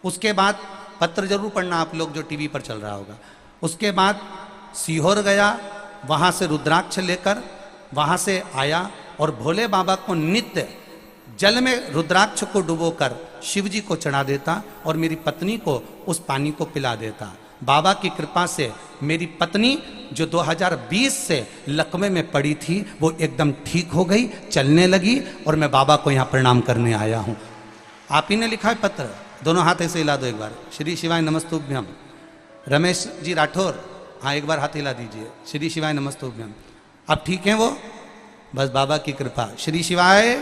Speaker 1: उसके बाद, पत्र जरूर पढ़ना आप लोग जो टीवी पर चल रहा होगा, उसके बाद सीहोर गया, वहाँ से रुद्राक्ष लेकर वहाँ से आया और भोले बाबा को नित्य जल में रुद्राक्ष को डुबोकर शिव जी को चढ़ा देता और मेरी पत्नी को उस पानी को पिला देता। बाबा की कृपा से मेरी पत्नी जो 2020 से लकवे में पड़ी थी वो एकदम ठीक हो गई, चलने लगी, और मैं बाबा को यहाँ प्रणाम करने आया हूँ। आप ही ने लिखा है पत्र, दोनों हाथ ऐसे हिला दो एक बार। श्री शिवाय नमस्तुभ्यम। रमेश जी राठौर, हाँ एक बार हाथ हिला दीजिए। श्री शिवाय नमस्तुभ्यम। अब ठीक है वो, बस बाबा की कृपा। श्री शिवाय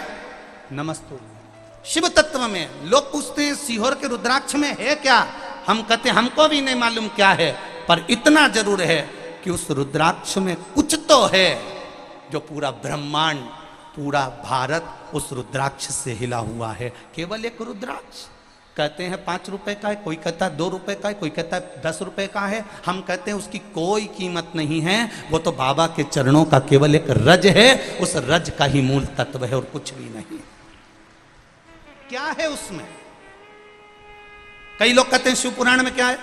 Speaker 1: नमस्तुभ्यम। शिव तत्व में लोग पूछते हैं सीहोर के रुद्राक्ष में है क्या? हम कहते हैं हमको भी नहीं मालूम क्या है, पर इतना जरूर है कि उस रुद्राक्ष में कुछ तो है जो पूरा ब्रह्मांड, पूरा भारत उस रुद्राक्ष से हिला हुआ है। केवल एक रुद्राक्ष, कहते हैं 5 रुपए का है, कोई कहता है 2 रुपए का है, कोई कहता है 10 रुपए का है। हम कहते हैं उसकी कोई कीमत नहीं है, वो तो बाबा के चरणों का केवल एक रज है, उस रज का ही मूल तत्व है और कुछ भी नहीं। क्या है उसमें? कई लोग कहते हैं शिव पुराण में क्या है?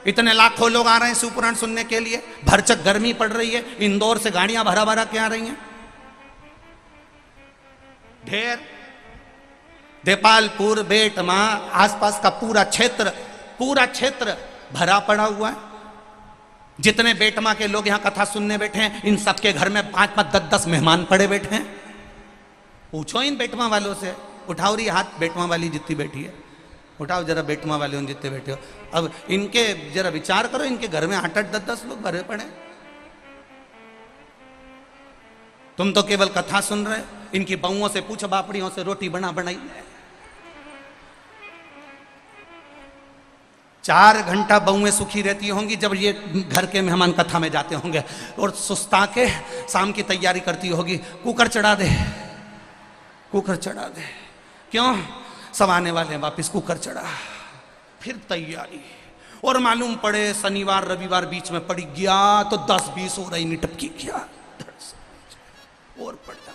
Speaker 1: इतने लाखों लोग आ रहे हैं शिव पुराण सुनने के लिए, भरचक गर्मी पड़ रही है, इंदौर से गाड़ियां भरा भरा के आ रही हैं, ढेर देपालपुर, बेटमा, आसपास का पूरा क्षेत्र भरा पड़ा हुआ है। जितने बेटमा के लोग यहां कथा सुनने बैठे हैं, इन सबके घर में 5-5, 10-10 मेहमान पड़े बैठे हैं। पूछो इन बेटमा वालों से, उठाओ रही हाथ बेटमा वाली जितनी बैठी है, उठाओ जरा बेटमा वाले उन जितने बैठे हो। अब इनके जरा विचार करो, इनके घर में 8-8, 10-10 लोग भरे पड़े। तुम तो केवल कथा सुन रहे, इनकी बहुओं से पूछ, बापड़ियों से रोटी बनाई। 4 घंटा बहुएं सुखी रहती होंगी जब ये घर के मेहमान कथा में जाते होंगे, और सुस्ता के शाम की तैयारी करती होगी, कुकर चढ़ा दे, कुकर चढ़ा दे। क्यों? सब आने वाले हैं, वापिस कुकर चढ़ा, फिर तैयारी। और मालूम पड़े शनिवार रविवार बीच में पड़ी गया तो 10-20 हो रही निटपकी गया और पड़ जाता।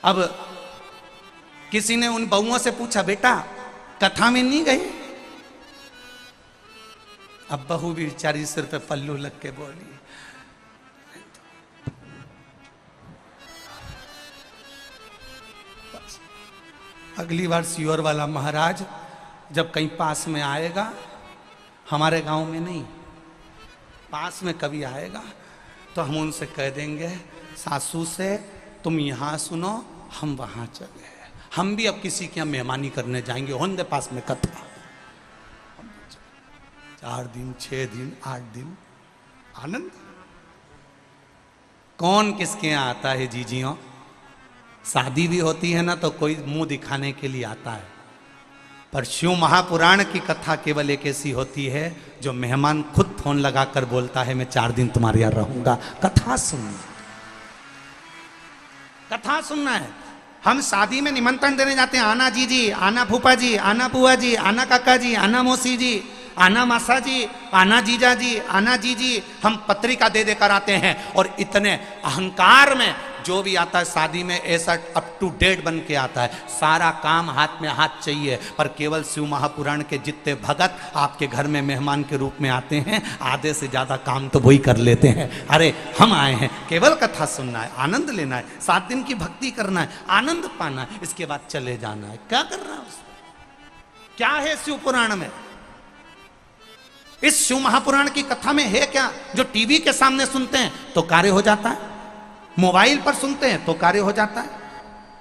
Speaker 1: अब किसी ने उन बहुओं से पूछा, बेटा कथा में नहीं गई? अब बहू भी बेचारी सिर पे पल्लू लग के बोली, अगली बार सीहोर वाला महाराज जब कहीं पास में आएगा, हमारे गांव में नहीं, पास में कभी आएगा तो हम उनसे कह देंगे सासू से तुम यहाँ सुनो, हम वहाँ चले। हम भी अब किसी के यहाँ मेहमानी करने जाएंगे, होंदे पास में कथा, 4 दिन 6 दिन 8 दिन आनंद। कौन किसके यहाँ आता है जीजियों? शादी भी होती है ना तो कोई मुंह दिखाने के लिए आता है, पर शिव महापुराण की कथा केवल एक ऐसी होती है जो मेहमान खुद फोन लगाकर बोलता है मैं 4 दिन तुम्हारे यहाँ रहूंगा। कथा सुनना, कथा सुनना है। हम शादी में निमंत्रण देने जाते हैं, आना जीजी, आना फूफा जी, आना बुआ जी, आना काका जी, आना मौसी जी, आना मासा जी, आना जीजा जी, आना जीजी। हम पत्रिका दे देकर आते हैं और इतने अहंकार में जो भी आता है शादी में ऐसा अप टू डेट बन के आता है, सारा काम हाथ में हाथ चाहिए। पर केवल शिव महापुराण के जितने भगत आपके घर में मेहमान के रूप में आते हैं, आधे से ज्यादा काम तो वही कर लेते हैं। अरे हम आए हैं केवल कथा सुनना है, आनंद लेना है, 7 दिन की भक्ति करना है, आनंद पाना है, इसके बाद चले जाना है। क्या करना है उसमें? क्या है शिव पुराण में? इस शिव महापुराण की कथा में है क्या? जो टीवी के सामने सुनते हैं तो कार्य हो जाता है, मोबाइल पर सुनते हैं तो कार्य हो जाता है,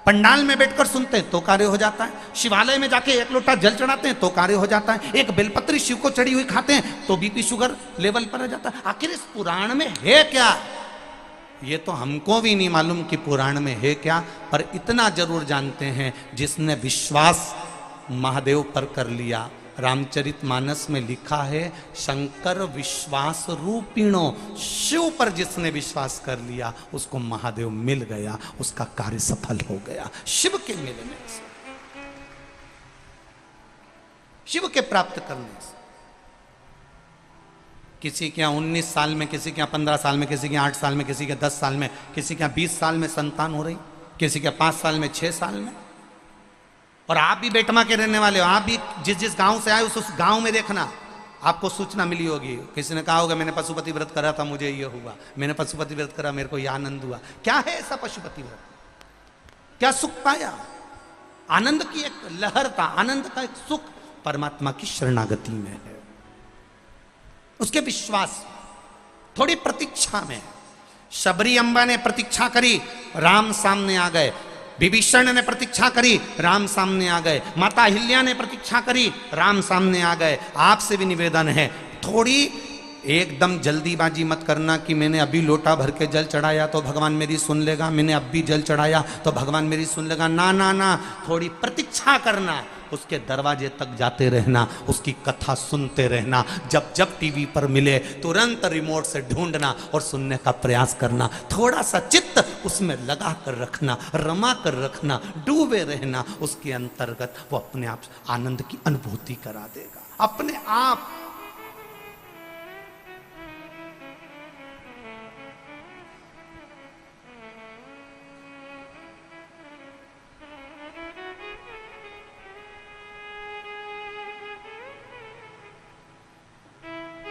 Speaker 1: पंडाल में बैठकर सुनते हैं तो कार्य हो जाता है, शिवालय में जाके 1 लोटा जल चढ़ाते हैं तो कार्य हो जाता है, एक बेलपत्री शिव को चढ़ी हुई खाते हैं तो बीपी शुगर लेवल पर आ जाता है। आखिर इस पुराण में है क्या? ये तो हमको भी नहीं मालूम कि पुराण में है क्या, पर इतना जरूर जानते हैं जिसने विश्वास महादेव पर कर लिया। रामचरितमानस में लिखा है शंकर विश्वास रूपिणो, शिव पर जिसने विश्वास कर लिया उसको महादेव मिल गया, उसका कार्य सफल हो गया। शिव के मिलने से, शिव के प्राप्त करने से। किसी के यहाँ 19 साल में, किसी के यहाँ 15 साल में, किसी के यहाँ 8 साल में, किसी के 10 साल में, किसी के यहाँ 20 साल में संतान हो रही, किसी के 5 साल में, 6 साल में। और आप भी बेटमा के रहने वाले हो, आप भी जिस जिस गांव से आए उस गांव में देखना आपको सूचना मिली होगी। किसी ने कहा होगा मैंने पशुपति व्रत करा था, मुझे ये हुआ, मैंने पशुपति व्रत करा, मेरे को ये आनंद हुआ। क्या है ऐसा पशुपति व्रत? क्या सुख पाया? आनंद की एक लहर था, आनंद का एक सुख परमात्मा की शरणागति में है, उसके विश्वास, थोड़ी प्रतीक्षा में। शबरी अम्बा ने प्रतीक्षा करी, राम सामने आ गए। विभीषण ने प्रतीक्षा करी, राम सामने आ गए। माता अहिल्या ने प्रतीक्षा करी, राम सामने आ गए। आपसे भी निवेदन है, थोड़ी एकदम जल्दीबाजी मत करना कि मैंने अभी लोटा भर के जल चढ़ाया तो भगवान मेरी सुन लेगा, मैंने अभी जल चढ़ाया तो भगवान मेरी सुन लेगा। ना ना ना, थोड़ी प्रतीक्षा करना, उसके दरवाजे तक जाते रहना, उसकी कथा सुनते रहना। जब जब टीवी पर मिले तुरंत रिमोट से ढूंढना और सुनने का प्रयास करना। थोड़ा सा चित्त उसमें लगा कर रखना, रमा कर रखना, डूबे रहना उसके अंतर्गत। वो अपने आप आनंद की अनुभूति करा देगा अपने आप।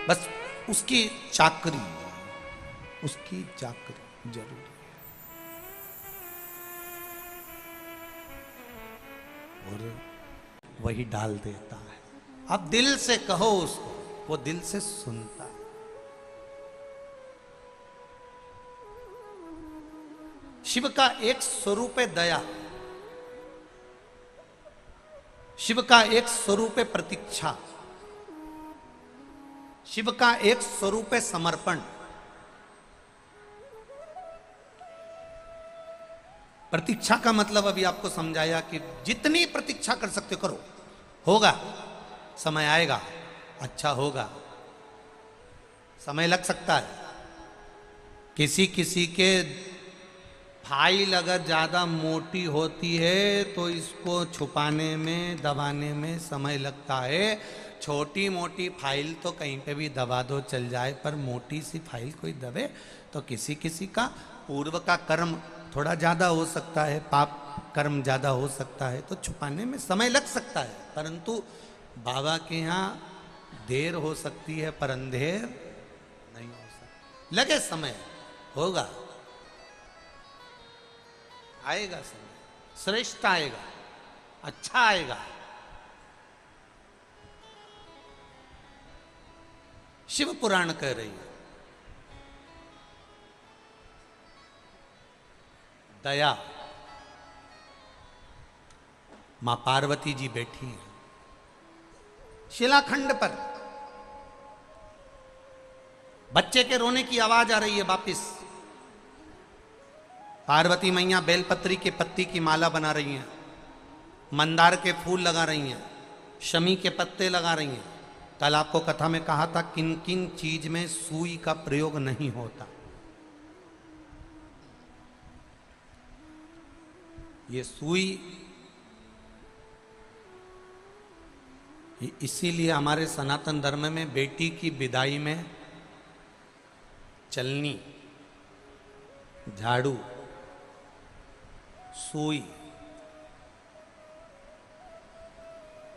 Speaker 1: बस उसकी चाकरी, उसकी चाकरी जरूरी है और वही डाल देता है। अब दिल से कहो उसको, वो दिल से सुनता है। शिव का एक स्वरूप है दया, शिव का एक स्वरूप है प्रतीक्षा, शिव का एक स्वरूप है समर्पण। प्रतीक्षा का मतलब अभी आपको समझाया कि जितनी प्रतीक्षा कर सकते हो करो, होगा, समय आएगा, अच्छा होगा, समय लग सकता है। किसी किसी के फाइल अगर ज्यादा मोटी होती है तो इसको छुपाने में, दबाने में समय लगता है। छोटी मोटी फाइल तो कहीं पे भी दबा दो चल जाए, पर मोटी सी फाइल कोई दबे तो किसी किसी का पूर्व का कर्म थोड़ा ज़्यादा हो सकता है, पाप कर्म ज़्यादा हो सकता है, तो छुपाने में समय लग सकता है। परंतु बाबा के यहाँ देर हो सकती है पर अंधेर नहीं हो सकती। लगे समय, होगा, आएगा समय, श्रेष्ठ आएगा, अच्छा आएगा। शिव पुराण कह रही है। दया, मां पार्वती जी बैठी हैं शिलाखंड पर, बच्चे के रोने की आवाज आ रही है वापिस। पार्वती मैया बेलपत्री के पत्ती की माला बना रही हैं, मंदार के फूल लगा रही हैं, शमी के पत्ते लगा रही हैं। कल आपको कथा में कहा था किन किन चीज में सुई का प्रयोग नहीं होता। ये सुई इसीलिए हमारे सनातन धर्म में बेटी की विदाई में चलनी, झाड़ू, सुई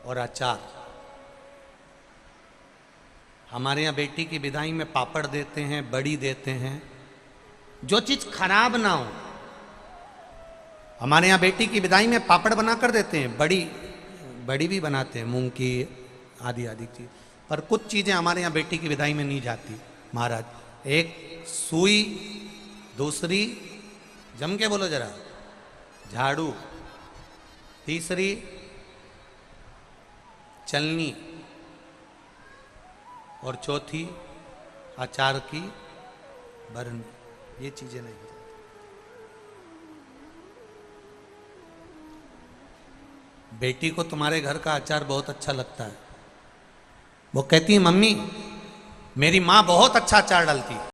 Speaker 1: और अचार। हमारे यहाँ बेटी की विदाई में पापड़ देते हैं, बड़ी देते हैं, जो चीज खराब ना हो। हमारे यहाँ बेटी की विदाई में पापड़ बना कर देते हैं, बड़ी भी बनाते हैं, मूंग की आदि आदि चीज। पर कुछ चीजें हमारे यहाँ बेटी की विदाई में नहीं जाती महाराज। एक सुई, दूसरी जम के बोलो जरा, झाड़ू, तीसरी चलनी और चौथी अचार की बरनी। ये चीजें नहीं। बेटी को तुम्हारे घर का अचार बहुत अच्छा लगता है। वो कहती है मम्मी मेरी माँ बहुत अच्छा अचार डालती है।